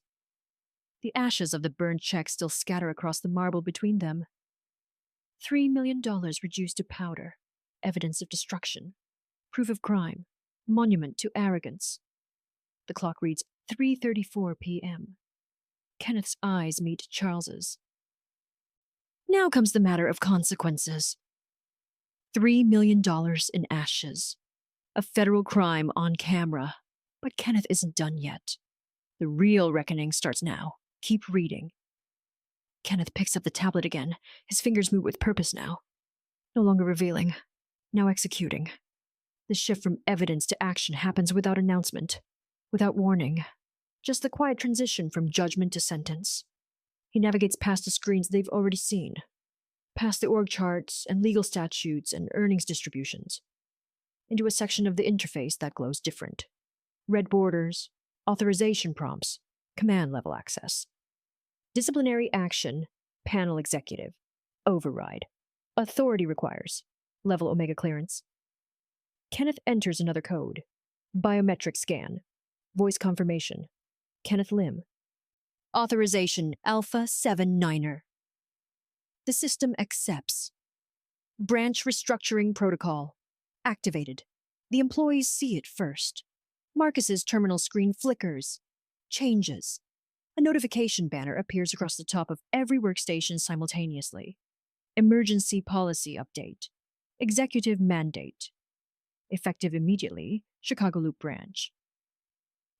The ashes of the burned check still scatter across the marble between them. $3 million reduced to powder. Evidence of destruction. Proof of crime. Monument to arrogance. The clock reads 3:34 p.m. Kenneth's eyes meet Charles's. Now comes the matter of consequences. $3 million in ashes. A federal crime on camera. But Kenneth isn't done yet. The real reckoning starts now. Keep reading. Kenneth picks up the tablet again. His fingers move with purpose now. No longer revealing. Now executing. The shift from evidence to action happens without announcement. Without warning. Just the quiet transition from judgment to sentence. He navigates past the screens they've already seen. Past the org charts and legal statutes and earnings distributions. Into a section of the interface that glows different. Red borders, authorization prompts, command level access. Disciplinary action, panel executive, override. Authority requires, level Omega clearance. Kenneth enters another code. Biometric scan. Voice confirmation. Kenneth Lim. Authorization Alpha 79er. The system accepts. Branch restructuring protocol. Activated. The employees see it first. Marcus's terminal screen flickers. Changes. A notification banner appears across the top of every workstation simultaneously. Emergency policy update. Executive mandate. Effective immediately, Chicago Loop branch.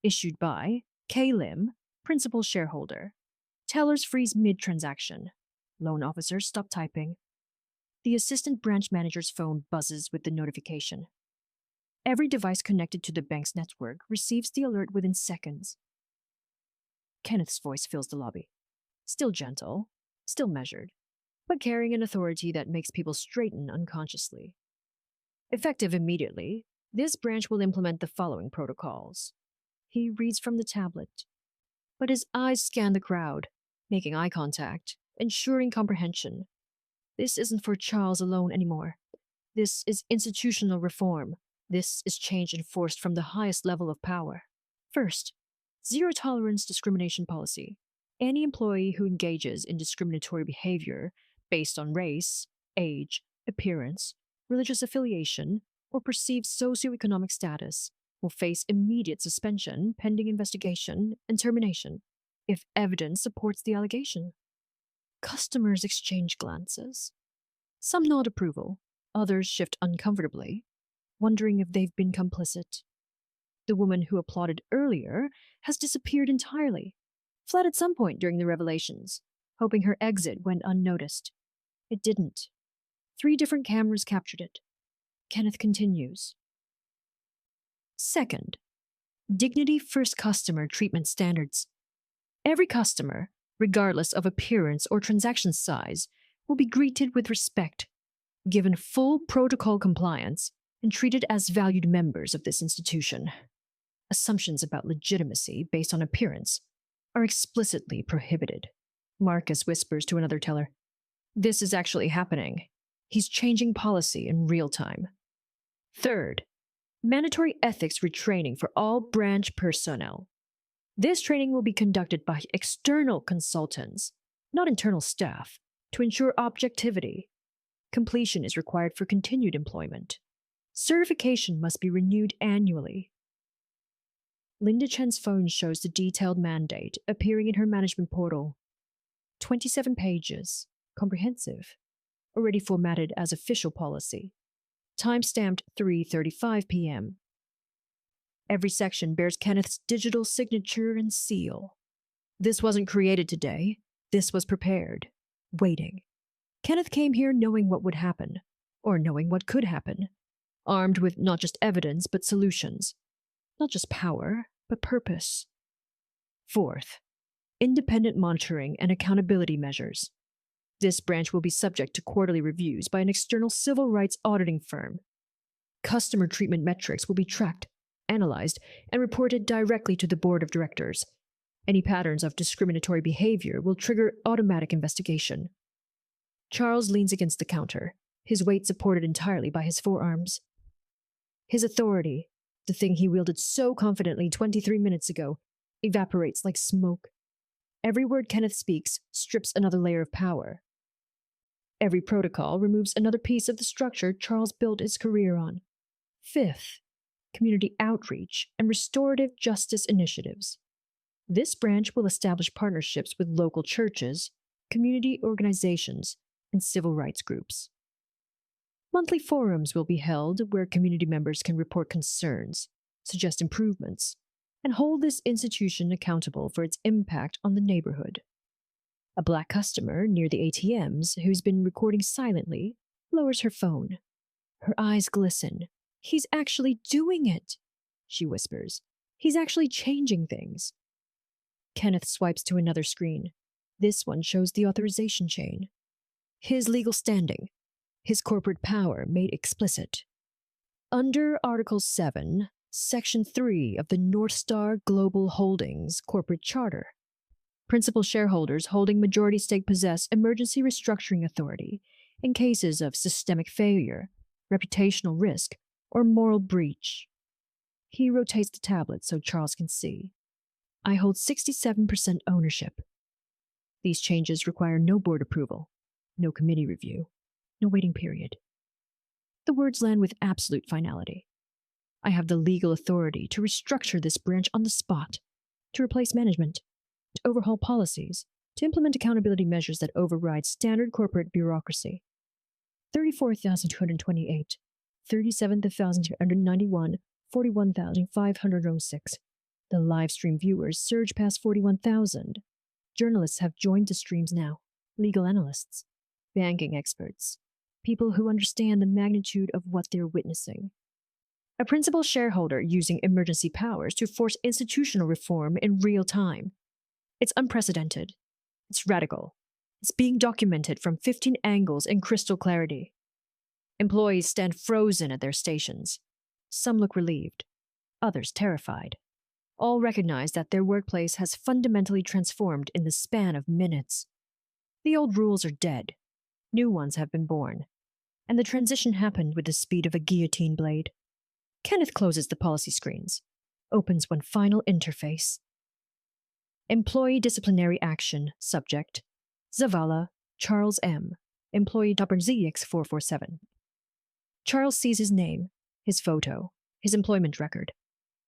Issued by K. Lim, principal shareholder. Tellers freeze mid-transaction. Loan officers stop typing. The assistant branch manager's phone buzzes with the notification. Every device connected to the bank's network receives the alert within seconds. Kenneth's voice fills the lobby. Still gentle, still measured, but carrying an authority that makes people straighten unconsciously. Effective immediately, this branch will implement the following protocols. He reads from the tablet, but his eyes scan the crowd, making eye contact, ensuring comprehension. This isn't for Charles alone anymore. This is institutional reform. This is change enforced from the highest level of power. First, zero-tolerance discrimination policy. Any employee who engages in discriminatory behavior based on race, age, appearance, religious affiliation, or perceived socioeconomic status will face immediate suspension pending investigation and termination if evidence supports the allegation. Customers exchange glances. Some nod approval, others shift uncomfortably, wondering if they've been complicit. The woman who applauded earlier has disappeared entirely, fled at some point during the revelations, hoping her exit went unnoticed. It didn't. 3 different cameras captured it. Kenneth continues. Second, dignity first customer treatment standards. Every customer, regardless of appearance or transaction size, will be greeted with respect, given full protocol compliance, and treated as valued members of this institution. Assumptions about legitimacy based on appearance are explicitly prohibited. Marcus whispers to another teller. This is actually happening. He's changing policy in real time. Third, mandatory ethics retraining for all branch personnel. This training will be conducted by external consultants, not internal staff, to ensure objectivity. Completion is required for continued employment. Certification must be renewed annually. Linda Chen's phone shows the detailed mandate appearing in her management portal. 27 pages, comprehensive, already formatted as official policy. Time-stamped 3:35 p.m. Every section bears Kenneth's digital signature and seal. This wasn't created today. This was prepared, waiting. Kenneth came here knowing what would happen, or knowing what could happen, armed with not just evidence but solutions, not just power but purpose. Fourth, independent monitoring and accountability measures. This branch will be subject to quarterly reviews by an external civil rights auditing firm. Customer treatment metrics will be tracked, analyzed, and reported directly to the board of directors. Any patterns of discriminatory behavior will trigger automatic investigation. Charles leans against the counter, his weight supported entirely by his forearms. His authority, the thing he wielded so confidently 23 minutes ago, evaporates like smoke. Every word Kenneth speaks strips another layer of power. Every protocol removes another piece of the structure Charles built his career on. Fifth, community outreach and restorative justice initiatives. This branch will establish partnerships with local churches, community organizations, and civil rights groups. Monthly forums will be held where community members can report concerns, suggest improvements, and hold this institution accountable for its impact on the neighborhood. A black customer near the ATMs who's been recording silently lowers her phone. Her eyes glisten. He's actually doing it, she whispers. He's actually changing things. Kenneth swipes to another screen. This one shows the authorization chain. His legal standing, his corporate power made explicit. Under Article 7, Section 3 of the North Star Global Holdings Corporate Charter, principal shareholders holding majority stake possess emergency restructuring authority in cases of systemic failure, reputational risk, or moral breach. He rotates the tablet so Charles can see. I hold 67% ownership. These changes require no board approval, no committee review, no waiting period. The words land with absolute finality. I have the legal authority to restructure this branch on the spot, to replace management, to overhaul policies, to implement accountability measures that override standard corporate bureaucracy. 34,228, 37,291, 41,506. The live stream viewers surge past 41,000. Journalists have joined the streams now, legal analysts, banking experts, people who understand the magnitude of what they're witnessing. A principal shareholder using emergency powers to force institutional reform in real time. It's unprecedented. It's radical. It's being documented from 15 angles in crystal clarity. Employees stand frozen at their stations. Some look relieved, others terrified. All recognize that their workplace has fundamentally transformed in the span of minutes. The old rules are dead. New ones have been born. And the transition happened with the speed of a guillotine blade. Kenneth closes the policy screens, opens one final interface. Employee disciplinary action, subject, Zavala, Charles M., employee number ZX447. Charles sees his name, his photo, his employment record,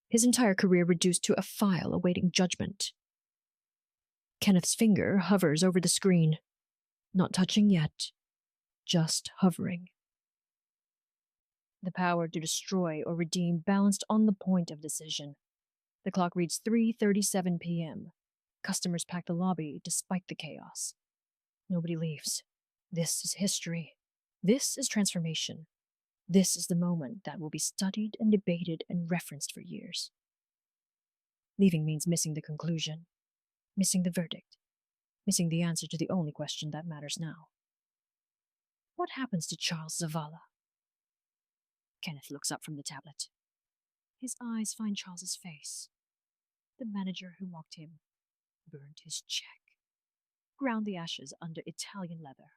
his entire career reduced to a file awaiting judgment. Kenneth's finger hovers over the screen, not touching yet, just hovering. The power to destroy or redeem balanced on the point of decision. The clock reads 3:37 p.m. Customers pack the lobby despite the chaos. Nobody leaves. This is history. This is transformation. This is the moment that will be studied and debated and referenced for years. Leaving means missing the conclusion, missing the verdict, missing the answer to the only question that matters now. What happens to Charles Zavala? Kenneth looks up from the tablet. His eyes find Charles's face. The manager who mocked him burned his check, ground the ashes under Italian leather,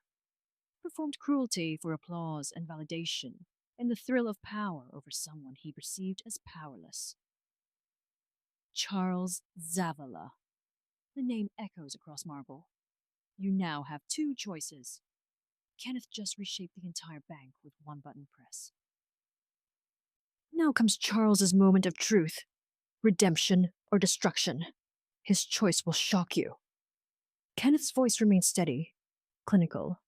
performed cruelty for applause and validation and the thrill of power over someone he perceived as powerless. Charles Zavala. The name echoes across marble. You now have two choices. Kenneth just reshaped the entire bank with one button press. Now comes Charles's moment of truth. Redemption or destruction. His choice will shock you. Kenneth's voice remains steady, clinical,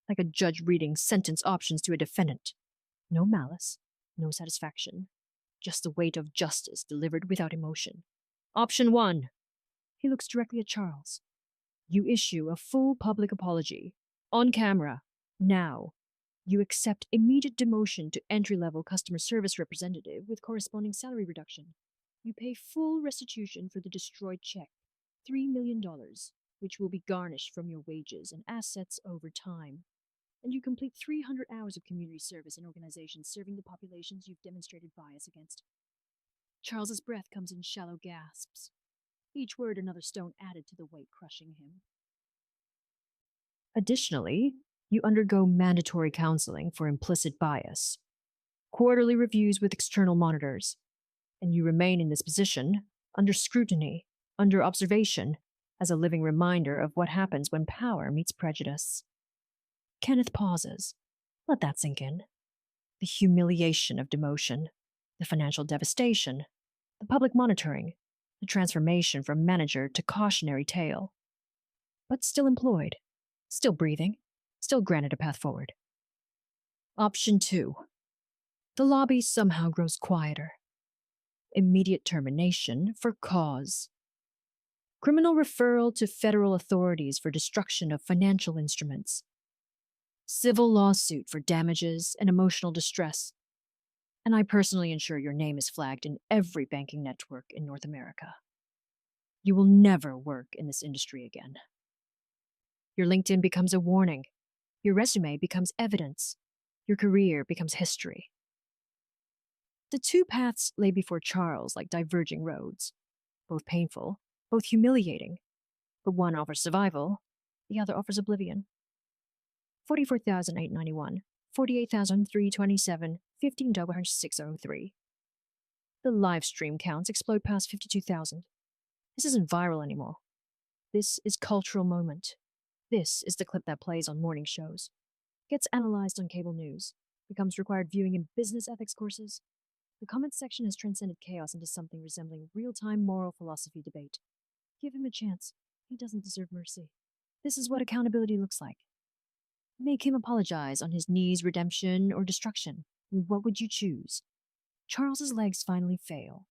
like a judge reading sentence options to a defendant. No malice, no satisfaction, just the weight of justice delivered without emotion. Option 1. He looks directly at Charles. You issue a full public apology, on camera, now. You accept immediate demotion to entry-level customer service representative with corresponding salary reduction. You pay full restitution for the destroyed check, $3 million, which will be garnished from your wages and assets over time. And you complete 300 hours of community service in organizations serving the populations you've demonstrated bias against. Charles's breath comes in shallow gasps, each word another stone added to the weight crushing him. Additionally, you undergo mandatory counseling for implicit bias, quarterly reviews with external monitors, and you remain in this position, under scrutiny, under observation, as a living reminder of what happens when power meets prejudice. Kenneth pauses. Let that sink in. The humiliation of demotion, the financial devastation, the public monitoring, the transformation from manager to cautionary tale. But still employed, still breathing, still granted a path forward. Option 2. The lobby somehow grows quieter. Immediate termination for cause. Criminal referral to federal authorities for destruction of financial instruments. Civil lawsuit for damages and emotional distress. And I personally ensure your name is flagged in every banking network in North America. You will never work in this industry again. Your LinkedIn becomes a warning. Your resume becomes evidence. Your career becomes history. The two paths lay before Charles like diverging roads, both painful, both humiliating. But one offers survival, the other offers oblivion. 44,891, 48,327, $15,603. The live stream counts explode past 52,000. This isn't viral anymore. This is cultural moment. This is the clip that plays on morning shows, gets analyzed on cable news, becomes required viewing in business ethics courses. The comments section has transcended chaos into something resembling real-time moral philosophy debate. Give him a chance. He doesn't deserve mercy. This is what accountability looks like. Make him apologize on his knees, redemption, or destruction. What would you choose? Charles's legs finally fail.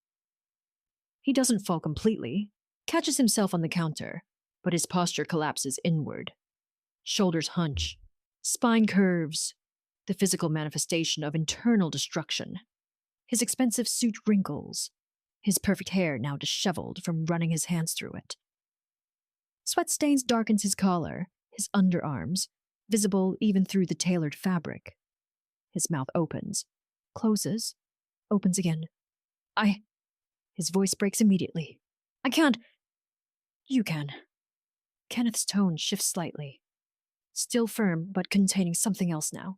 He doesn't fall completely, catches himself on the counter, but his posture collapses inward. Shoulders hunch, spine curves, the physical manifestation of internal destruction. His expensive suit wrinkles, his perfect hair now disheveled from running his hands through it. Sweat stains darkens his collar, his underarms, visible even through the tailored fabric. His mouth opens, closes, opens again. His voice breaks immediately. I can't. You can. Kenneth's tone shifts slightly. Still firm, but containing something else now.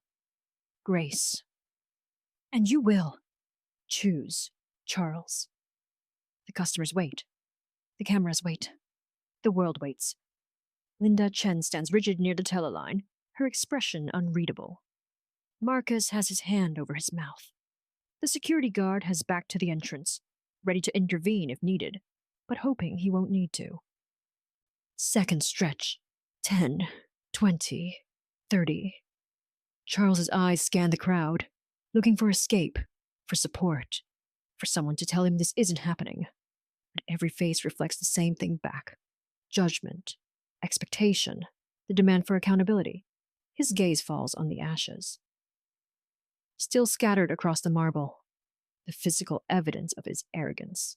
Grace. And you will. Choose, Charles. The customers wait. The cameras wait. The world waits. Linda Chen stands rigid near the teleline, her expression unreadable. Marcus has his hand over his mouth. The security guard has backed to the entrance, ready to intervene if needed, but hoping he won't need to. Seconds stretch. 10, 20, 30. Charles's eyes scan the crowd, looking for escape, for support, for someone to tell him this isn't happening. But every face reflects the same thing back. Judgment, expectation, the demand for accountability. His gaze falls on the ashes. Still scattered across the marble, the physical evidence of his arrogance.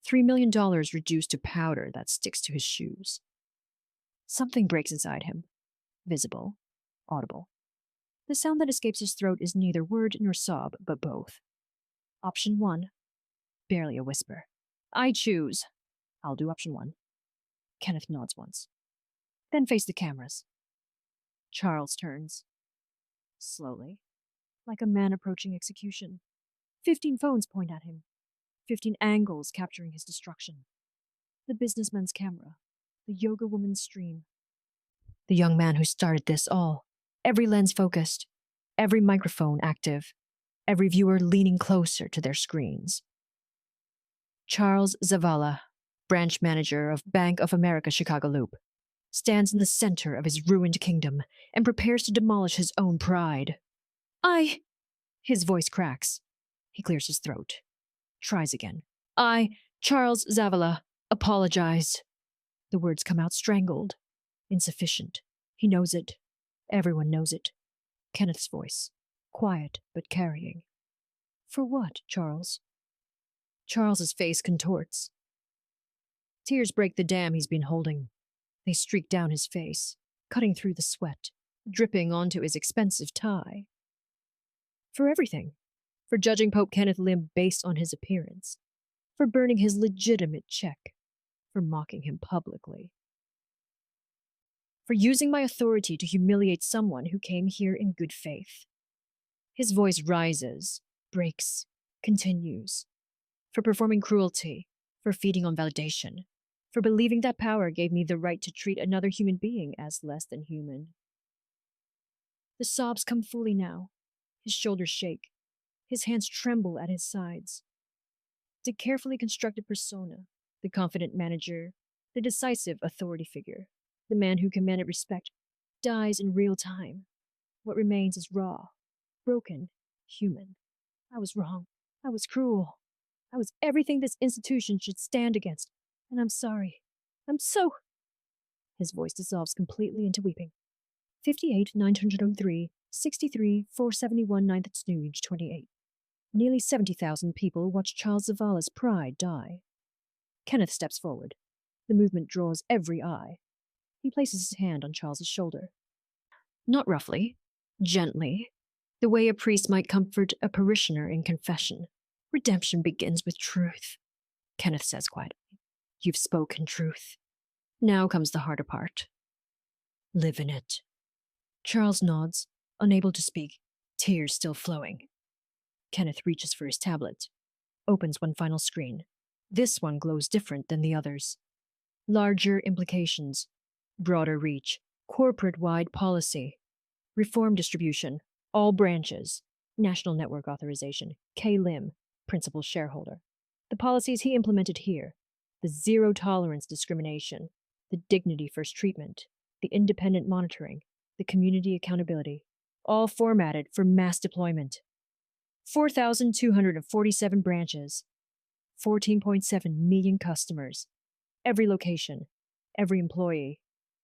$3 million reduced to powder that sticks to his shoes. Something breaks inside him. Visible, audible. The sound that escapes his throat is neither word nor sob, but both. Option 1. Barely a whisper. I choose. I'll do option 1. Kenneth nods once. Then face the cameras. Charles turns. Slowly, like a man approaching execution. 15 phones point at him. 15 angles capturing his destruction. The businessman's camera. The yoga woman's stream. The young man who started this all. Every lens focused. Every microphone active. Every viewer leaning closer to their screens. Charles Zavala, branch manager of Bank of America Chicago Loop, stands in the center of his ruined kingdom and prepares to demolish his own pride. His voice cracks. He clears his throat. Tries again. I, Charles Zavala, apologize. The words come out strangled. Insufficient. He knows it. Everyone knows it. Kenneth's voice. Quiet, but carrying. For what, Charles? Charles's face contorts. Tears break the dam he's been holding. They streak down his face, cutting through the sweat, dripping onto his expensive tie. For everything. For judging Pope Kenneth Lim based on his appearance. For burning his legitimate check. For mocking him publicly. For using my authority to humiliate someone who came here in good faith. His voice rises, breaks, continues. For performing cruelty, for feeding on validation, for believing that power gave me the right to treat another human being as less than human. The sobs come fully now. His shoulders shake. His hands tremble at his sides. The carefully constructed persona, the confident manager, the decisive authority figure, the man who commanded respect, dies in real time. What remains is raw, broken, human. I was wrong. I was cruel. I was everything this institution should stand against, and I'm sorry. I'm so... His voice dissolves completely into weeping. 58,903, 63, 471 9th Snooge, 28. Nearly 70,000 people watch Charles Zavala's pride die. Kenneth steps forward. The movement draws every eye. He places his hand on Charles's shoulder. Not roughly, gently, the way a priest might comfort a parishioner in confession. Redemption begins with truth, Kenneth says quietly. You've spoken truth. Now comes the harder part. Live in it. Charles nods, unable to speak, tears still flowing. Kenneth reaches for his tablet, opens one final screen. This one glows different than the others. Larger implications, broader reach, corporate-wide policy, reform distribution, all branches, national network authorization, K. Lim, principal shareholder. The policies he implemented here, the zero-tolerance discrimination, the dignity-first treatment, the independent monitoring, the community accountability, all formatted for mass deployment. 4,247 branches, 14.7 million customers, every location, every employee,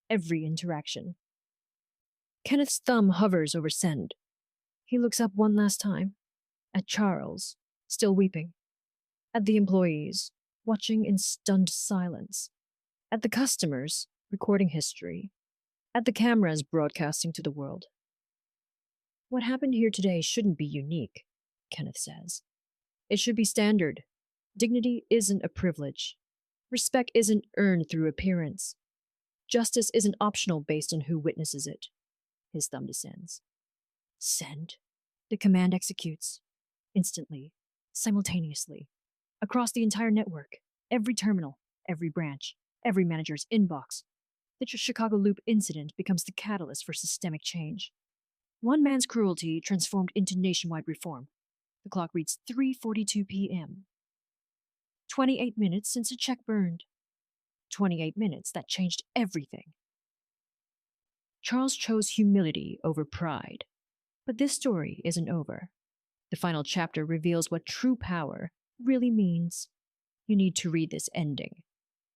every interaction. Kenneth's thumb hovers over send. He looks up one last time, at Charles, still weeping, at the employees, watching in stunned silence, at the customers, recording history, at the cameras broadcasting to the world. What happened here today shouldn't be unique, Kenneth says. It should be standard. Dignity isn't a privilege. Respect isn't earned through appearance. Justice isn't optional based on who witnesses it. His thumb descends. Send. The command executes. Instantly. Simultaneously. Across the entire network. Every terminal. Every branch. Every manager's inbox. The Chicago Loop incident becomes the catalyst for systemic change. One man's cruelty transformed into nationwide reform. The clock reads 3:42 p.m. 28 minutes since a check burned. 28 minutes that changed everything. Charles chose humility over pride. But this story isn't over. The final chapter reveals what true power really means. You need to read this ending.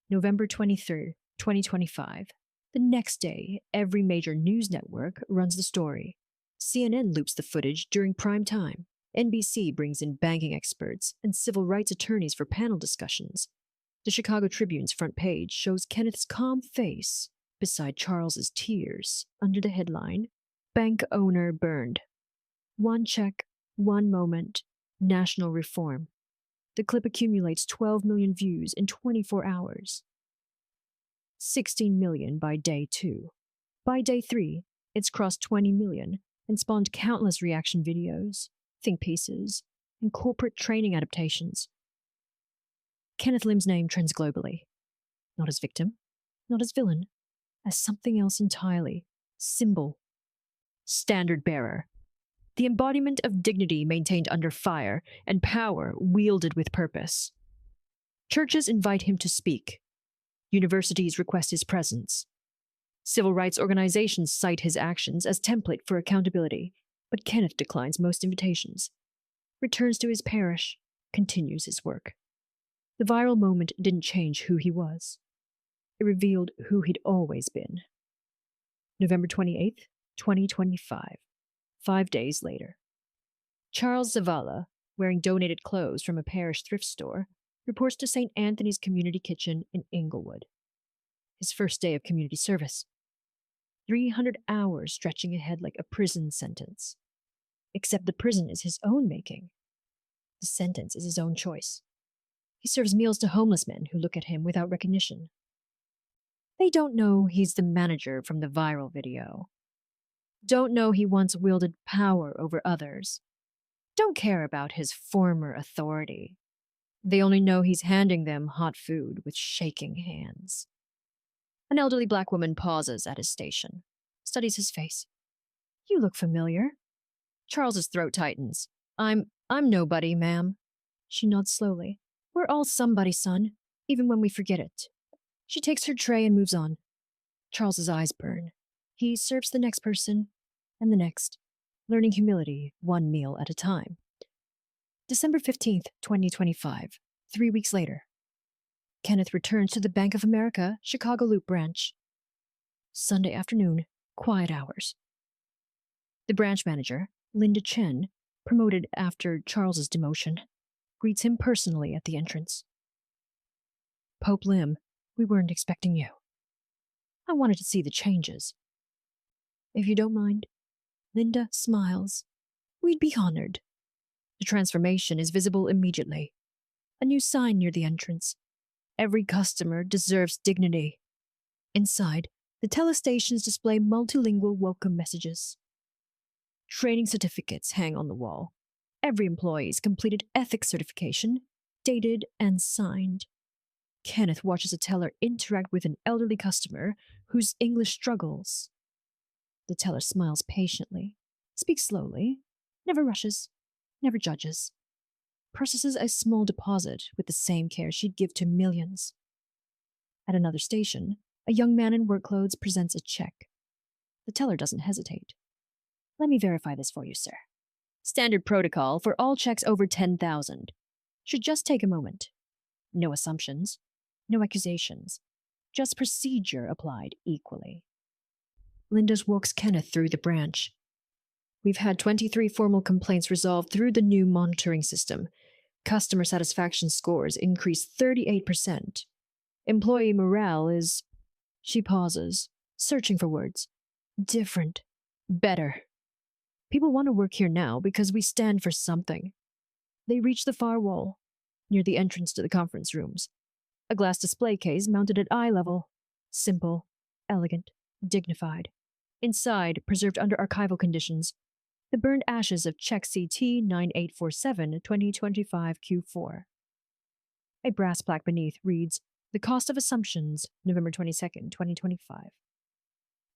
November 23rd, 2025. The next day, every major news network runs the story. CNN loops the footage during prime time. NBC brings in banking experts and civil rights attorneys for panel discussions. The Chicago Tribune's front page shows Kenneth's calm face beside Charles's tears under the headline, "Bank Owner Burned. One check, one moment, national reform." The clip accumulates 12 million views in 24 hours. 16 million by day 2. By day 3, it's crossed 20 million and spawned countless reaction videos, think pieces, and corporate training adaptations. Kenneth Lim's name trends globally. Not as victim, not as villain, as something else entirely. Symbol. Standard bearer. The embodiment of dignity maintained under fire and power wielded with purpose. Churches invite him to speak. Universities request his presence. Civil rights organizations cite his actions as template for accountability, but Kenneth declines most invitations. Returns to his parish, continues his work. The viral moment didn't change who he was. It revealed who he'd always been. November 28th, 2025. 5 days later. Charles Zavala, wearing donated clothes from a parish thrift store, reports to St. Anthony's Community Kitchen in Inglewood. His first day of community service. 300 hours stretching ahead like a prison sentence. Except the prison is his own making. The sentence is his own choice. He serves meals to homeless men who look at him without recognition. They don't know he's the manager from the viral video. Don't know he once wielded power over others. Don't care about his former authority. They only know he's handing them hot food with shaking hands. An elderly black woman pauses at his station, studies his face. "You look familiar." Charles's throat tightens. I'm nobody, ma'am." She nods slowly. "We're all somebody, son, even when we forget it." She takes her tray and moves on. Charles's eyes burn. He serves the next person, and the next, learning humility one meal at a time. December 15th, 2025, 3 weeks later. Kenneth returns to the Bank of America Chicago Loop branch. Sunday afternoon, quiet hours. The branch manager, Linda Chen, promoted after Charles's demotion, greets him personally at the entrance. "Pope Lim, we weren't expecting you. I wanted to see the changes." "If you don't mind." Linda smiles. "We'd be honored." The transformation is visible immediately. A new sign near the entrance. "Every customer deserves dignity." Inside, the telestations display multilingual welcome messages. Training certificates hang on the wall. Every employee's completed ethics certification, dated and signed. Kenneth watches a teller interact with an elderly customer whose English struggles. The teller smiles patiently, speaks slowly, never rushes, never judges. Processes a small deposit with the same care she'd give to millions. At another station, a young man in work clothes presents a check. The teller doesn't hesitate. "Let me verify this for you, sir. Standard protocol for all checks over 10,000. Should just take a moment. No assumptions, no accusations, just procedure applied equally." Linda walks Kenneth through the branch. "We've had 23 formal complaints resolved through the new monitoring system. Customer satisfaction scores increased 38%. Employee morale is..." She pauses, searching for words. "Different. Better. People want to work here now because we stand for something." They reach the far wall, near the entrance to the conference rooms. A glass display case mounted at eye level. Simple, elegant, dignified. Inside, preserved under archival conditions, the burned ashes of check CT 9847 2025 Q4. A brass plaque beneath reads, "The Cost of Assumptions, November 22nd, 2025.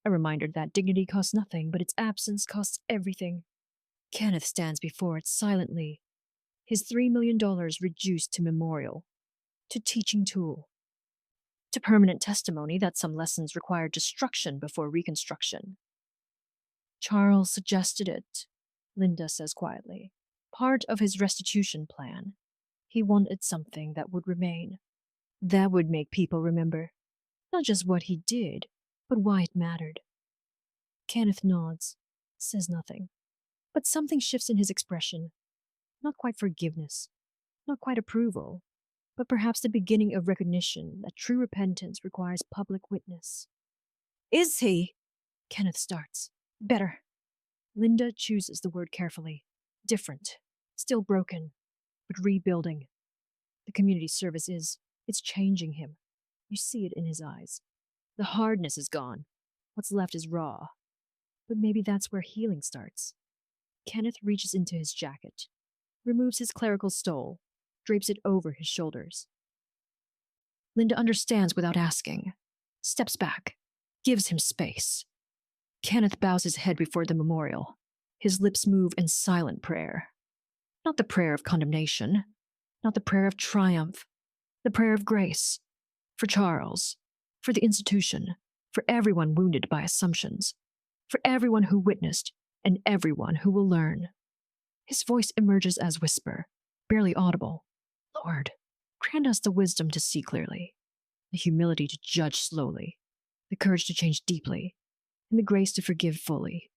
A reminder that dignity costs nothing, but its absence costs everything. Kenneth stands before it silently, his $3 million reduced to memorial, to teaching tool, to permanent testimony that some lessons require destruction before reconstruction. "Charles suggested it," Linda says quietly. "Part of his restitution plan. He wanted something that would remain. That would make people remember. Not just what he did, but why it mattered. Kenneth nods, says nothing, but something shifts in his expression. Not quite forgiveness, not quite approval, but perhaps the beginning of recognition that true repentance requires public witness. Is he? Kenneth starts. Better. Linda chooses the word carefully. Different. Still broken, but rebuilding. The community service it's changing him. You see it in his eyes. The hardness is gone. What's left is raw. But maybe that's where healing starts. Kenneth reaches into his jacket, removes his clerical stole, drapes it over his shoulders. Linda understands without asking, steps back, gives him space. Kenneth bows his head before the memorial. His lips move in silent prayer. Not the prayer of condemnation, not the prayer of triumph, the prayer of grace. For Charles, for the institution, for everyone wounded by assumptions, for everyone who witnessed, and everyone who will learn. His voice emerges as whisper, barely audible. Lord, grant us the wisdom to see clearly, the humility to judge slowly, the courage to change deeply, and the grace to forgive fully.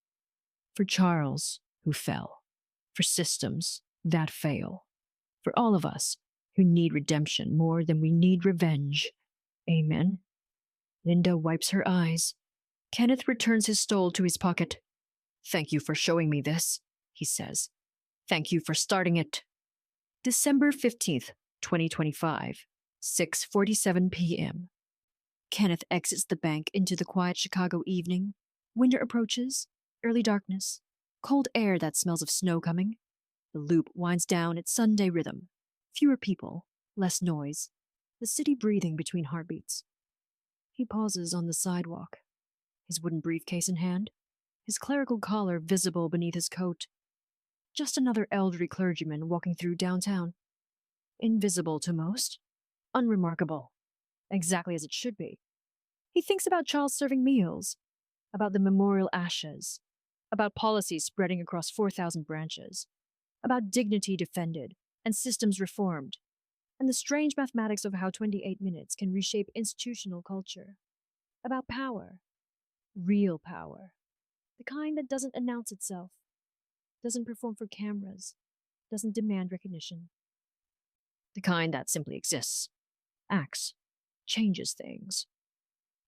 For Charles, who fell, for systems that fail, for all of us who need redemption more than we need revenge. Amen. Linda wipes her eyes. Kenneth returns his stole to his pocket. Thank you for showing me this, he says. Thank you for starting it. December 15th, 2025, 6:47 p.m. Kenneth exits the bank into the quiet Chicago evening. Winter approaches, early darkness, cold air that smells of snow coming. The loop winds down its Sunday rhythm. Fewer people, less noise, the city breathing between heartbeats. He pauses on the sidewalk, his wooden briefcase in hand, his clerical collar visible beneath his coat. Just another elderly clergyman walking through downtown. Invisible to most, unremarkable, exactly as it should be. He thinks about Charles serving meals, about the memorial ashes, about policies spreading across 4,000 branches, about dignity defended and systems reformed, and the strange mathematics of how 28 minutes can reshape institutional culture. About power, real power, the kind that doesn't announce itself, doesn't perform for cameras, doesn't demand recognition. The kind that simply exists, acts, changes things,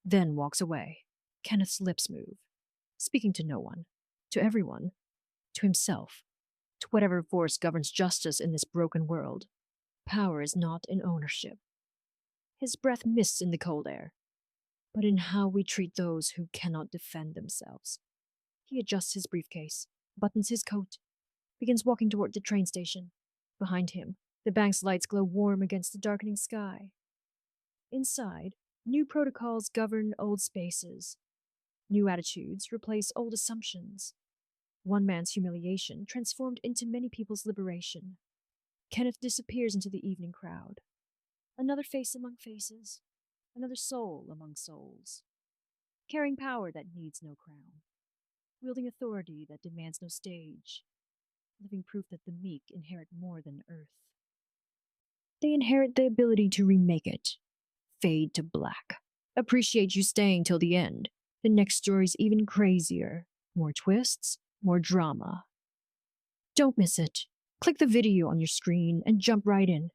then walks away. Kenneth's lips move, speaking to no one, to everyone, to himself, to whatever force governs justice in this broken world. Power is not in ownership. His breath mists in the cold air, but in how we treat those who cannot defend themselves. He adjusts his briefcase, buttons his coat, begins walking toward the train station. Behind him, the bank's lights glow warm against the darkening sky. Inside, new protocols govern old spaces. New attitudes replace old assumptions. One man's humiliation transformed into many people's liberation. Kenneth disappears into the evening crowd. Another face among faces, another soul among souls. Carrying power that needs no crown. Wielding authority that demands no stage. Living proof that the meek inherit more than earth. They inherit the ability to remake it. Fade to black. Appreciate you staying till the end. The next story's even crazier. More twists, more drama. Don't miss it. Click the video on your screen and jump right in.